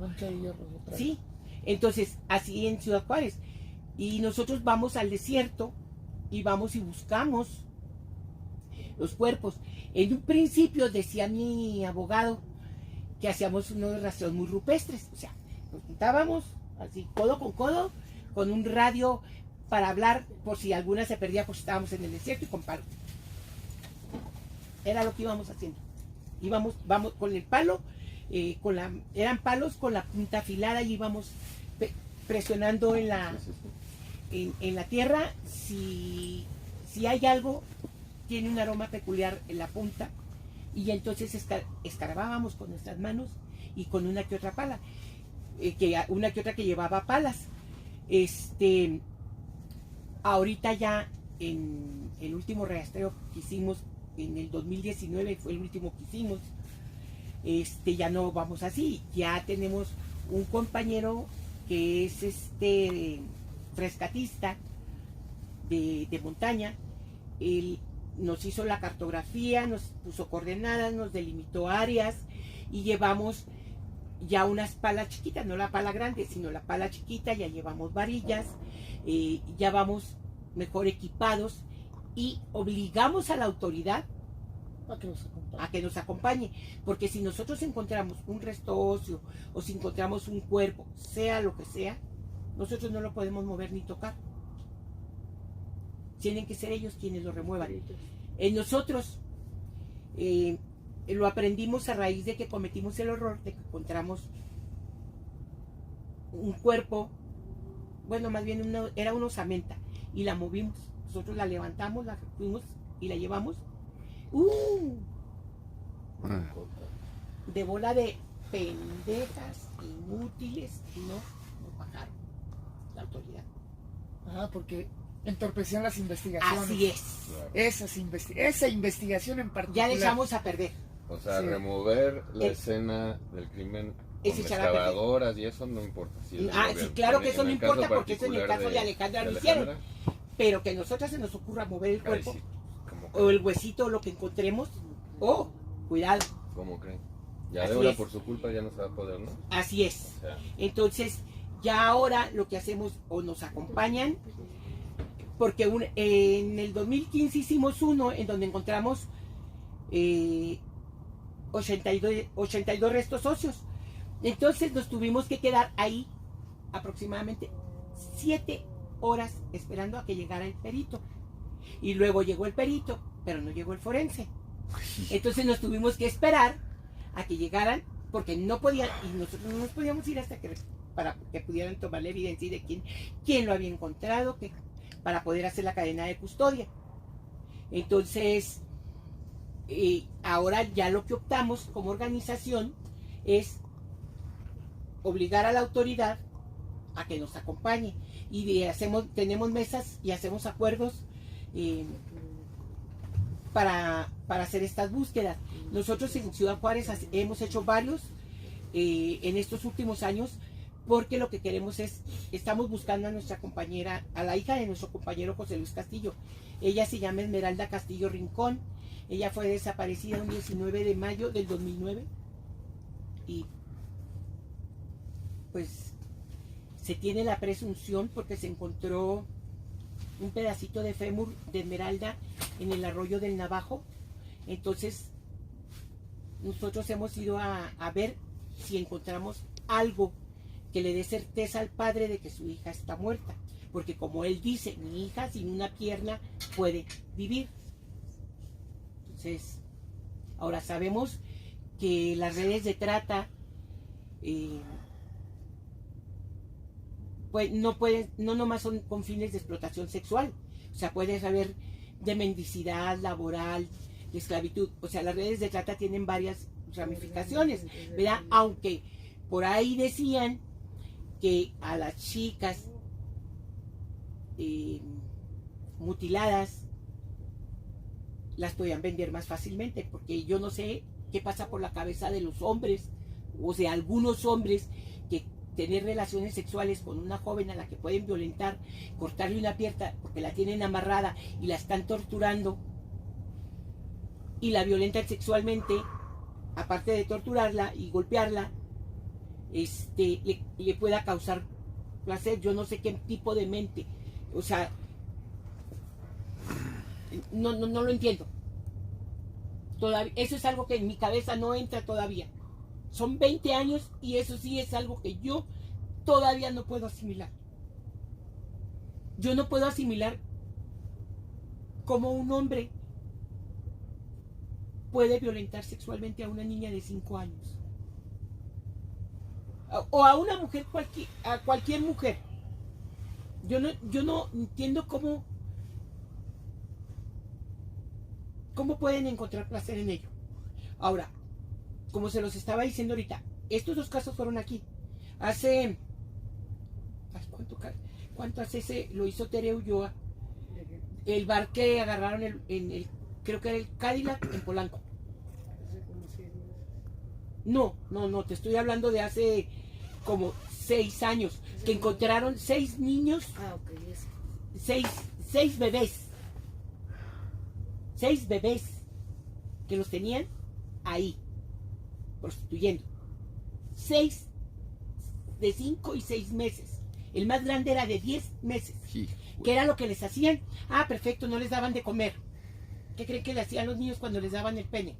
Sí, entonces así en Ciudad Juárez. Y nosotros vamos al desierto y vamos y buscamos los cuerpos. En un principio decía mi abogado que hacíamos unos rastreos muy rupestres. O sea, nos juntábamos así codo con un radio para hablar por si alguna se perdía, pues estábamos en el desierto y con palo. Era lo que íbamos haciendo. Vamos con el palo, eran palos con la punta afilada y íbamos presionando en la tierra. Si hay algo, tiene un aroma peculiar en la punta, y entonces escarbábamos con nuestras manos y con una que otra pala, una que otra que llevaba palas. Ahorita ya en el último rastreo que hicimos en el 2019 fue el último que hicimos. Ya no vamos así, ya tenemos un compañero que es rescatista de montaña. Él nos hizo la cartografía, nos puso coordenadas, nos delimitó áreas y llevamos ya unas palas chiquitas, no la pala grande, sino la pala chiquita. Ya llevamos varillas, ya vamos mejor equipados y obligamos a la autoridad a que nos acompañe, porque si nosotros encontramos un resto óseo o si encontramos un cuerpo, sea lo que sea, nosotros no lo podemos mover ni tocar. Tienen que ser ellos quienes lo remuevan. Nosotros lo aprendimos a raíz de que cometimos el horror de que encontramos un cuerpo, bueno, más bien era una osamenta, y la movimos. Nosotros la levantamos, la fuimos y la llevamos. De bola de pendejas inútiles, y no bajaron la autoridad. Porque entorpecían las investigaciones. Así es. Esa investigación en particular. Ya le echamos a perder. O sea, remover la escena del crimen con excavadoras y eso no importa. Sí, claro que eso no importa, porque eso en el caso de Alejandra lo hicieron. Pero que a nosotras se nos ocurra mover el cuerpo, o el huesito, o lo que encontremos, cuidado. ¿Cómo creen? Ya de ahora por su culpa ya no se va a poder, ¿no? Así es. O sea, entonces, ya ahora lo que hacemos, o nos acompañan, porque en el 2015 hicimos uno en donde encontramos 82 restos óseos. Entonces nos tuvimos que quedar ahí aproximadamente 7 horas esperando a que llegara el perito. Y luego llegó el perito, pero no llegó el forense. Entonces nos tuvimos que esperar a que llegaran, porque no podían, y nosotros no nos podíamos ir hasta para que pudieran tomar la evidencia de quién lo había encontrado, para poder hacer la cadena de custodia. Entonces, ahora ya lo que optamos como organización es obligar a la autoridad a que nos acompañe, y tenemos mesas y hacemos acuerdos para hacer estas búsquedas. Nosotros en Ciudad Juárez hemos hecho varios en estos últimos años, porque lo que queremos estamos buscando a nuestra compañera, a la hija de nuestro compañero José Luis Castillo. Ella se llama Esmeralda Castillo Rincón. Ella fue desaparecida un 19 de mayo del 2009 y pues se tiene la presunción porque se encontró un pedacito de fémur de Esmeralda en el arroyo del Navajo. Entonces nosotros hemos ido a ver si encontramos algo que le dé certeza al padre de que su hija está muerta, porque como él dice, mi hija sin una pierna puede vivir. Entonces, ahora sabemos que las redes de trata pues no nomás son con fines de explotación sexual, o sea, puede haber de mendicidad laboral, de esclavitud, o sea, las redes de trata tienen varias ramificaciones, ¿verdad? Aunque por ahí decían que a las chicas mutiladas las podían vender más fácilmente, porque yo no sé qué pasa por la cabeza de los hombres, o de algunos hombres, que tener relaciones sexuales con una joven a la que pueden violentar, cortarle una pierna porque la tienen amarrada y la están torturando y la violentan sexualmente, aparte de torturarla y golpearla, le pueda causar placer. Yo no sé qué tipo de mente, o sea, no lo entiendo. Todavía, eso es algo que en mi cabeza no entra todavía. Son 20 años y eso sí es algo que yo todavía no puedo asimilar. Yo no puedo asimilar cómo un hombre puede violentar sexualmente a una niña de 5 años. O a una mujer, a cualquier mujer. Yo no entiendo cómo pueden encontrar placer en ello. Ahora, como se los estaba diciendo ahorita, estos dos casos fueron aquí. Hace... ¿Cuánto hace lo hizo Tere Ulloa? El bar que agarraron creo que era el Cadillac en Polanco. No, te estoy hablando de hace como 6 años, que encontraron 6 niños, 6 bebés, 6 bebés que los tenían ahí, prostituyendo. 6 de 5 y 6 meses. El más grande era de 10 meses. Sí, que era lo que les hacían. Ah, perfecto, no les daban de comer. ¿Qué creen que le hacían los niños cuando les daban el pene?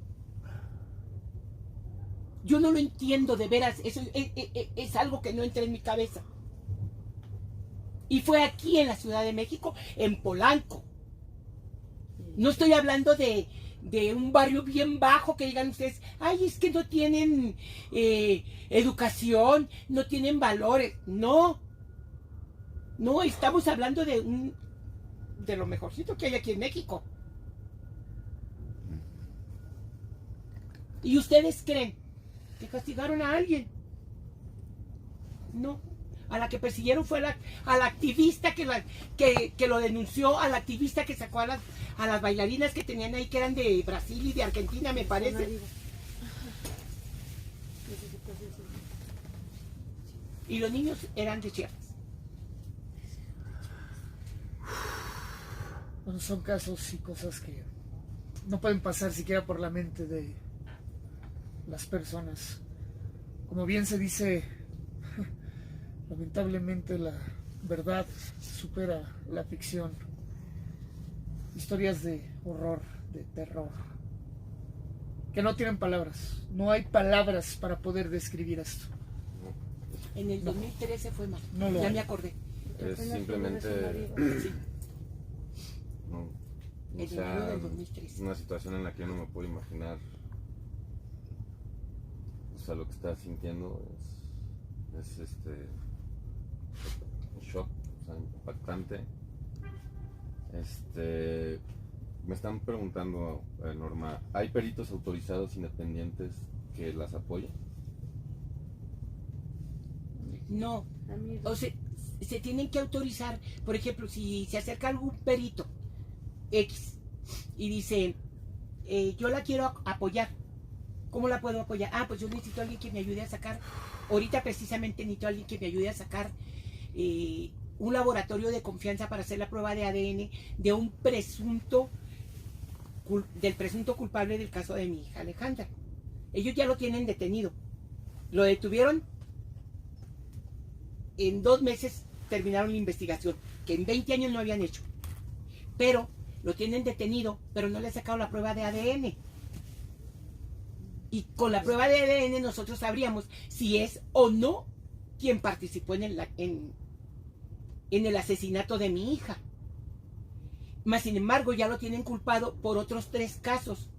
Yo no lo entiendo, de veras. Eso es algo que no entra en mi cabeza. Y fue aquí en la Ciudad de México, en Polanco. No estoy hablando de un barrio bien bajo que digan ustedes, ay, es que no tienen educación, no tienen valores. No, estamos hablando de lo mejorcito que hay aquí en México. ¿Y ustedes creen que castigaron a alguien? No. A la que persiguieron fue a la activista que lo denunció, a la activista que sacó a las bailarinas que tenían ahí, que eran de Brasil y de Argentina, me parece. Y los niños eran de Chiapas. Bueno, son casos y cosas que no pueden pasar siquiera por la mente de las personas. Como bien se dice, lamentablemente la verdad supera la ficción. Historias de horror, de terror, que no tienen palabras. No hay palabras para poder describir esto. En el 2013 fue más. No lo ya hay. me acordé. Es simplemente Sí. o sea, una situación en la que yo no me puedo imaginar. O sea, lo que está sintiendo es un shock, o sea, impactante. Me están preguntando, Norma, ¿hay peritos autorizados independientes que las apoyen? No, o sea, se tienen que autorizar. Por ejemplo, si se acerca algún perito X y dice, yo la quiero apoyar, ¿cómo la puedo apoyar? Ah, pues yo necesito a alguien que me ayude a sacar, ahorita precisamente necesito a alguien que me ayude a sacar un laboratorio de confianza para hacer la prueba de ADN de un presunto del presunto culpable del caso de mi hija Alejandra. Ellos ya lo tienen detenido. Lo detuvieron. En 2 meses terminaron la investigación, que en 20 años no habían hecho. Pero lo tienen detenido, pero no le han sacado la prueba de ADN. Y con la prueba de ADN nosotros sabríamos si es o no quien participó en el asesinato de mi hija. Mas sin embargo ya lo tienen culpado por otros 3 casos,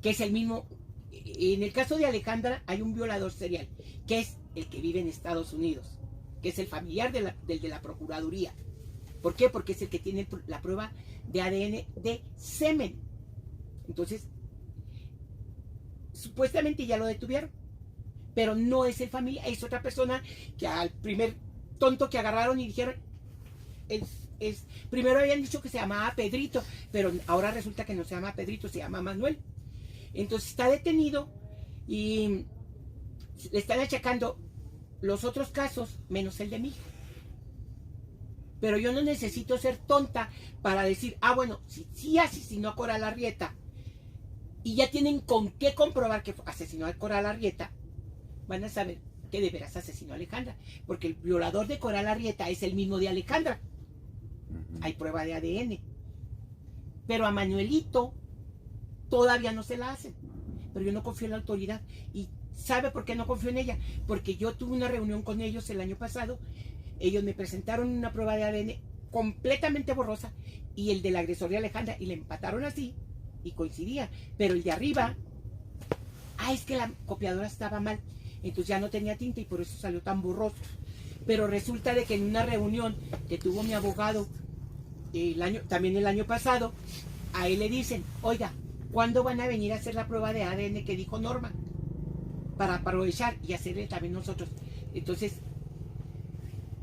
que es el mismo. En el caso de Alejandra hay un violador serial, que es el que vive en Estados Unidos, que es el familiar del de la Procuraduría. ¿Por qué? Porque es el que tiene la prueba de ADN de semen. Entonces, supuestamente ya lo detuvieron, pero no es el familiar, es otra persona que al primer tonto que agarraron y dijeron, primero habían dicho que se llamaba Pedrito, pero ahora resulta que no se llama Pedrito, se llama Manuel. Entonces está detenido y le están achacando los otros casos menos el de mi hija. Pero yo no necesito ser tonta para decir, bueno, si asesinó a Coral Arrieta y ya tienen con qué comprobar que asesinó a Coral Arrieta, van a saber que de veras asesinó a Alejandra, porque el violador de Coral Arrieta es el mismo de Alejandra. Hay prueba de ADN. Pero a Manuelito todavía no se la hacen. Pero yo no confío en la autoridad. ¿Y sabe por qué no confío en ella? Porque yo tuve una reunión con ellos el año pasado. Ellos me presentaron una prueba de ADN completamente borrosa y el del agresor de Alejandra, y le empataron así y coincidía. Pero el de arriba, es que la copiadora estaba mal, entonces ya no tenía tinta y por eso salió tan borroso. Pero resulta de que en una reunión que tuvo mi abogado también el año pasado, a él le dicen, oiga, ¿cuándo van a venir a hacer la prueba de ADN que dijo Norma? Para aprovechar y hacerle también nosotros. Entonces,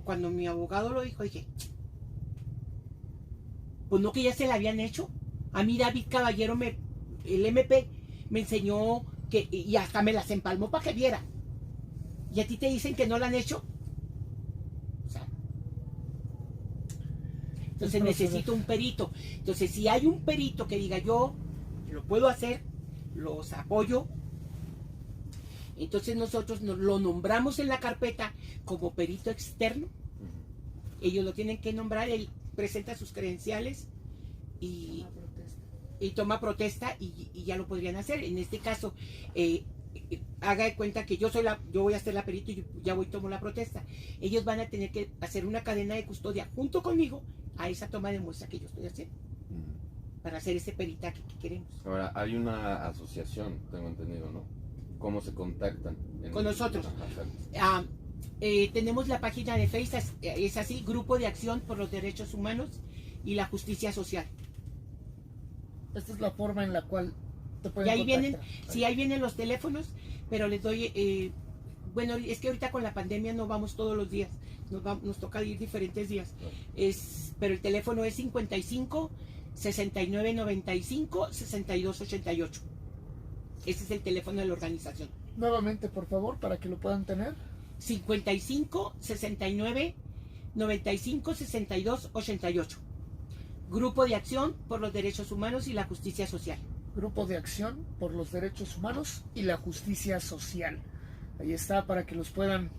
cuando mi abogado lo dijo, dije, pues no, que ya se la habían hecho. A mí David Caballero, el MP, me enseñó y hasta me las empalmó para que viera. Y a ti te dicen que no la han hecho. O sea, entonces necesito un perito. Entonces, si hay un perito que diga, yo lo puedo hacer, los apoyo, entonces nosotros lo nombramos en la carpeta como perito externo. Ellos lo tienen que nombrar, él presenta sus credenciales y toma protesta y ya lo podrían hacer. En este caso, haga de cuenta que yo voy a hacer la perito y ya voy y tomo la protesta. Ellos van a tener que hacer una cadena de custodia junto conmigo a esa toma de muestra que yo estoy haciendo para hacer ese peritaje que queremos. Ahora, hay una asociación, tengo entendido, ¿no? ¿Cómo se contactan? Con nosotros. Tenemos la página de Facebook, es así, Grupo de Acción por los Derechos Humanos y la Justicia Social. Esta es la forma en la cual te pueden y ahí contactar. ahí vienen los teléfonos, pero les doy, bueno, es que ahorita con la pandemia no vamos todos los días, nos toca ir diferentes días, pero el teléfono es 55 69 95 62 88. Ese es el teléfono de la organización. Nuevamente, por favor, para que lo puedan tener. 55 69 95 62 88. Grupo de Acción por los Derechos Humanos y la Justicia Social. Grupo de Acción por los Derechos Humanos y la Justicia Social. Ahí está, para que los puedan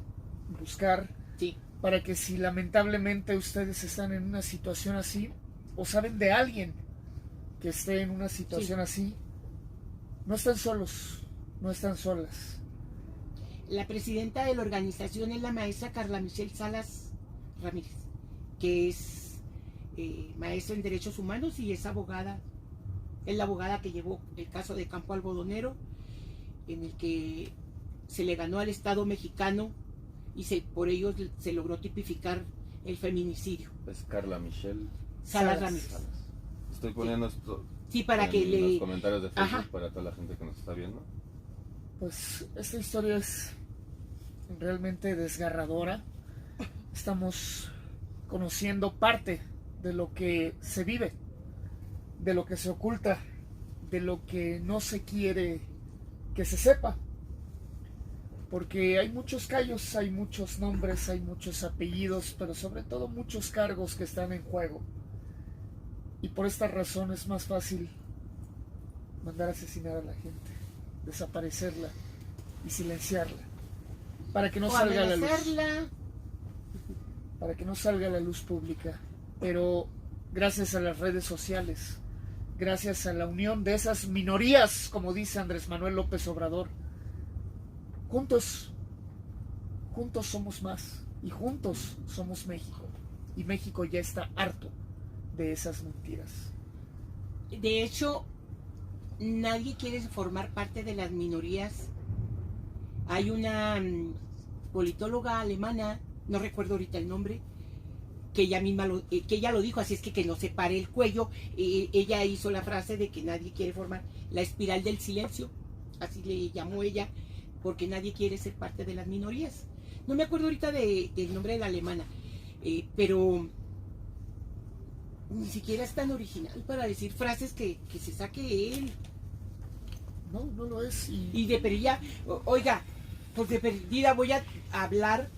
buscar. Sí. Para que si lamentablemente ustedes están en una situación así, o saben de alguien que esté en una situación así, no están solos, no están solas. La presidenta de la organización es la maestra Carla Michelle Salas Ramírez, que es maestra en Derechos Humanos y es abogada. Es la abogada que llevó el caso de Campo Algodonero, en el que se le ganó al Estado mexicano y por ello se logró tipificar el feminicidio. Es Carla Michelle Salas Ramírez. Estoy poniendo esto para que los comentarios de Facebook para toda la gente que nos está viendo. Pues esta historia es realmente desgarradora. Estamos conociendo parte de lo que se vive, de lo que se oculta, de lo que no se quiere que se sepa. Porque hay muchos callos, hay muchos nombres, hay muchos apellidos, pero sobre todo muchos cargos que están en juego. Y por esta razón es más fácil mandar a asesinar a la gente, desaparecerla y silenciarla, para que no O salga a la luz, amenazarla. para que no salga a la luz pública. Pero gracias a las redes sociales, gracias a la unión de esas minorías, como dice Andrés Manuel López Obrador, juntos somos más, y juntos somos México, y México ya está harto de esas mentiras. De hecho, nadie quiere formar parte de las minorías. Hay una politóloga alemana, no recuerdo ahorita el nombre, que ella misma que ella lo dijo, así es que no se pare el cuello. Ella hizo la frase de que nadie quiere formar la espiral del silencio, así le llamó ella, porque nadie quiere ser parte de las minorías. No me acuerdo ahorita del nombre de la alemana, pero ni siquiera es tan original para decir frases que se saque él. No, no lo es. Y de perdida, oiga, pues de perdida voy a hablar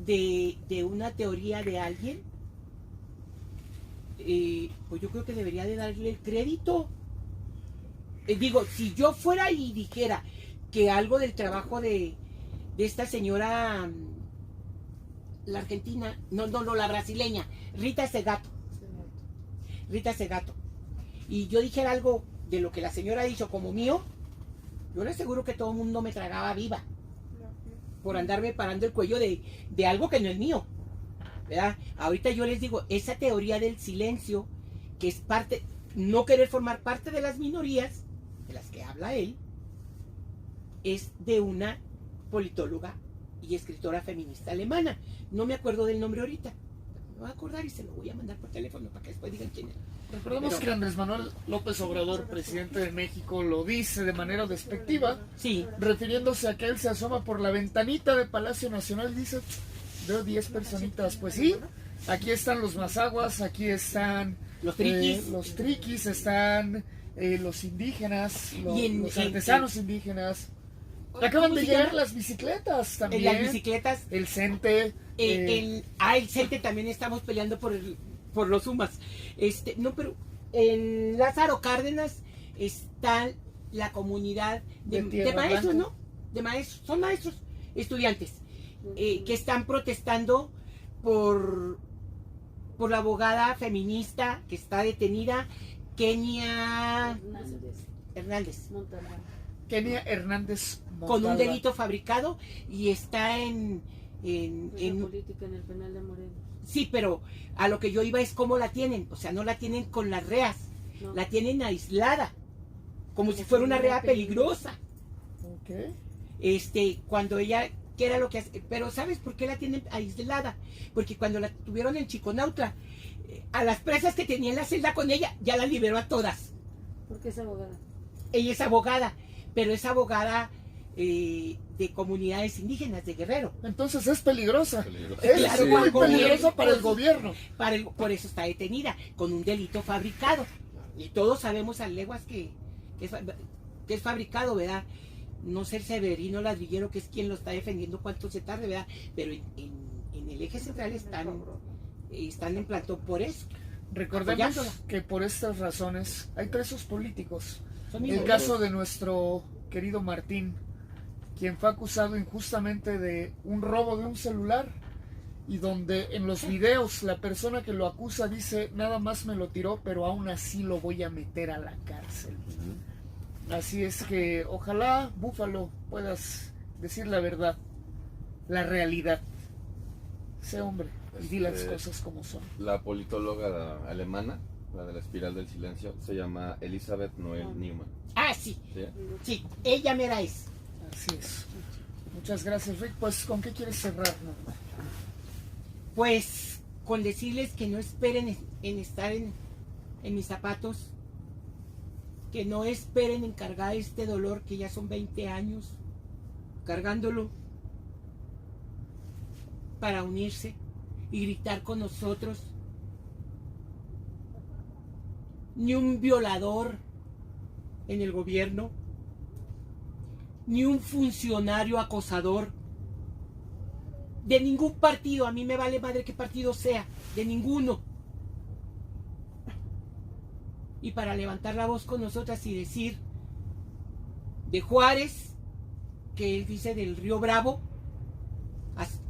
de una teoría de alguien, pues yo creo que debería de darle el crédito. Digo, si yo fuera y dijera que algo del trabajo de esta señora, la argentina, no, la brasileña, Rita Segato, y yo dijera algo de lo que la señora hizo como mío, yo le aseguro que todo el mundo me tragaba viva por andarme parando el cuello de algo que no es mío, ¿verdad? Ahorita yo les digo, esa teoría del silencio, que es parte, no querer formar parte de las minorías de las que habla él, es de una politóloga y escritora feminista alemana. No me acuerdo del nombre ahorita, me voy a acordar y se lo voy a mandar por teléfono para que después digan quién es. Recordemos que Andrés Manuel López Obrador, presidente de México, lo dice de manera despectiva, sí, refiriéndose a que él se asoma por la ventanita de Palacio Nacional y dice, veo 10 personitas. Pues sí, aquí están los mazaguas, aquí están los triquis, están los indígenas, los artesanos indígenas. Acaban de llegar las bicicletas también. Las bicicletas. El CENTE. El CENTE también estamos peleando por los Sumas. No, pero en Lázaro Cárdenas está la comunidad de maestros, ¿no? De maestros, son maestros, estudiantes, que están protestando por la abogada feminista que está detenida, Kenia Hernández. Kenia Hernández Montalva. Con un delito fabricado y está en política en el penal de Morelos. Sí, pero a lo que yo iba es cómo la tienen, o sea, no la tienen con las reas, no, la tienen aislada, como si fuera una rea peligrosa. Okay. Cuando ella, ¿qué era lo que hace? Pero ¿sabes por qué la tienen aislada? Porque cuando la tuvieron en Chiconautla, a las presas que tenía en la celda con ella, ya la liberó a todas. ¿Por qué es abogada? Ella es abogada, pero es abogada de comunidades indígenas de Guerrero. Entonces es peligrosa. Es claro, muy peligrosa para el gobierno. Por eso está detenida, con un delito fabricado. Y todos sabemos a leguas que es fabricado, ¿verdad? No ser Severino Ladrillero, que es quien lo está defendiendo, cuánto se tarde, ¿verdad? Pero en el eje central están en plantón por eso. Recordemos que por estas razones hay presos políticos. Son el caso de nuestro querido Martín, quien fue acusado injustamente de un robo de un celular, y donde en los videos la persona que lo acusa dice, nada más me lo tiró, pero aún así lo voy a meter a la cárcel. Así es que ojalá, Búfalo, puedas decir la verdad, la realidad. Sé hombre y di las cosas como son. La politóloga alemana, la de la espiral del silencio, se llama Elisabeth Noel Neumann. Ah, sí. Sí, ella mera es. Así es. Muchas gracias, Rick. Pues, ¿con qué quieres cerrar, Norma? Pues, con decirles que no esperen en estar en mis zapatos, que no esperen en cargar este dolor, que ya son 20 años cargándolo, para unirse y gritar con nosotros. Ni un violador en el gobierno, ni un funcionario acosador de ningún partido, a mí me vale madre qué partido sea, de ninguno, y para levantar la voz con nosotras y decir de Juárez, que él dice del río Bravo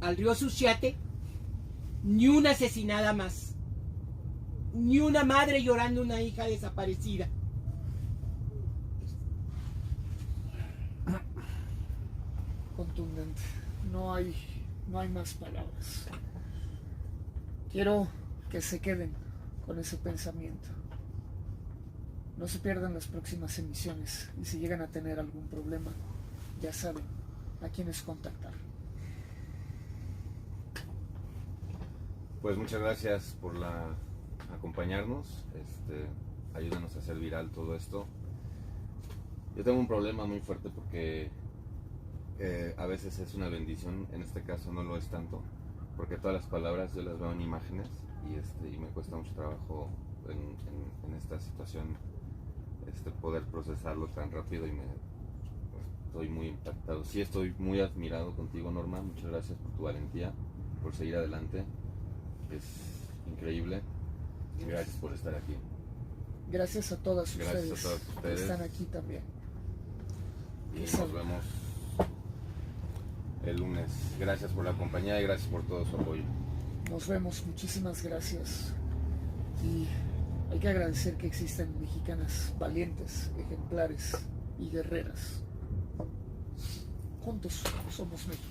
al río Suchiate, ni una asesinada más, ni una madre llorando una hija desaparecida. Contundente. No hay más palabras. Quiero que se queden con ese pensamiento. No se pierdan las próximas emisiones y si llegan a tener algún problema, ya saben a quiénes contactar. Pues muchas gracias por acompañarnos. Ayúdanos a hacer viral todo esto. Yo tengo un problema muy fuerte porque a veces es una bendición, en este caso no lo es tanto, porque todas las palabras yo las veo en imágenes y me cuesta mucho trabajo en esta situación poder procesarlo tan rápido y estoy muy impactado. Sí, estoy muy admirado contigo, Norma. Muchas gracias por tu valentía, por seguir adelante. Es increíble. Y gracias por estar aquí. Gracias a todas Gracias ustedes, a todos ustedes que están aquí también. Y nos vemos el lunes. Gracias por la compañía y gracias por todo su apoyo. Nos vemos, muchísimas gracias. Y hay que agradecer que existen mexicanas valientes, ejemplares y guerreras. Juntos somos México.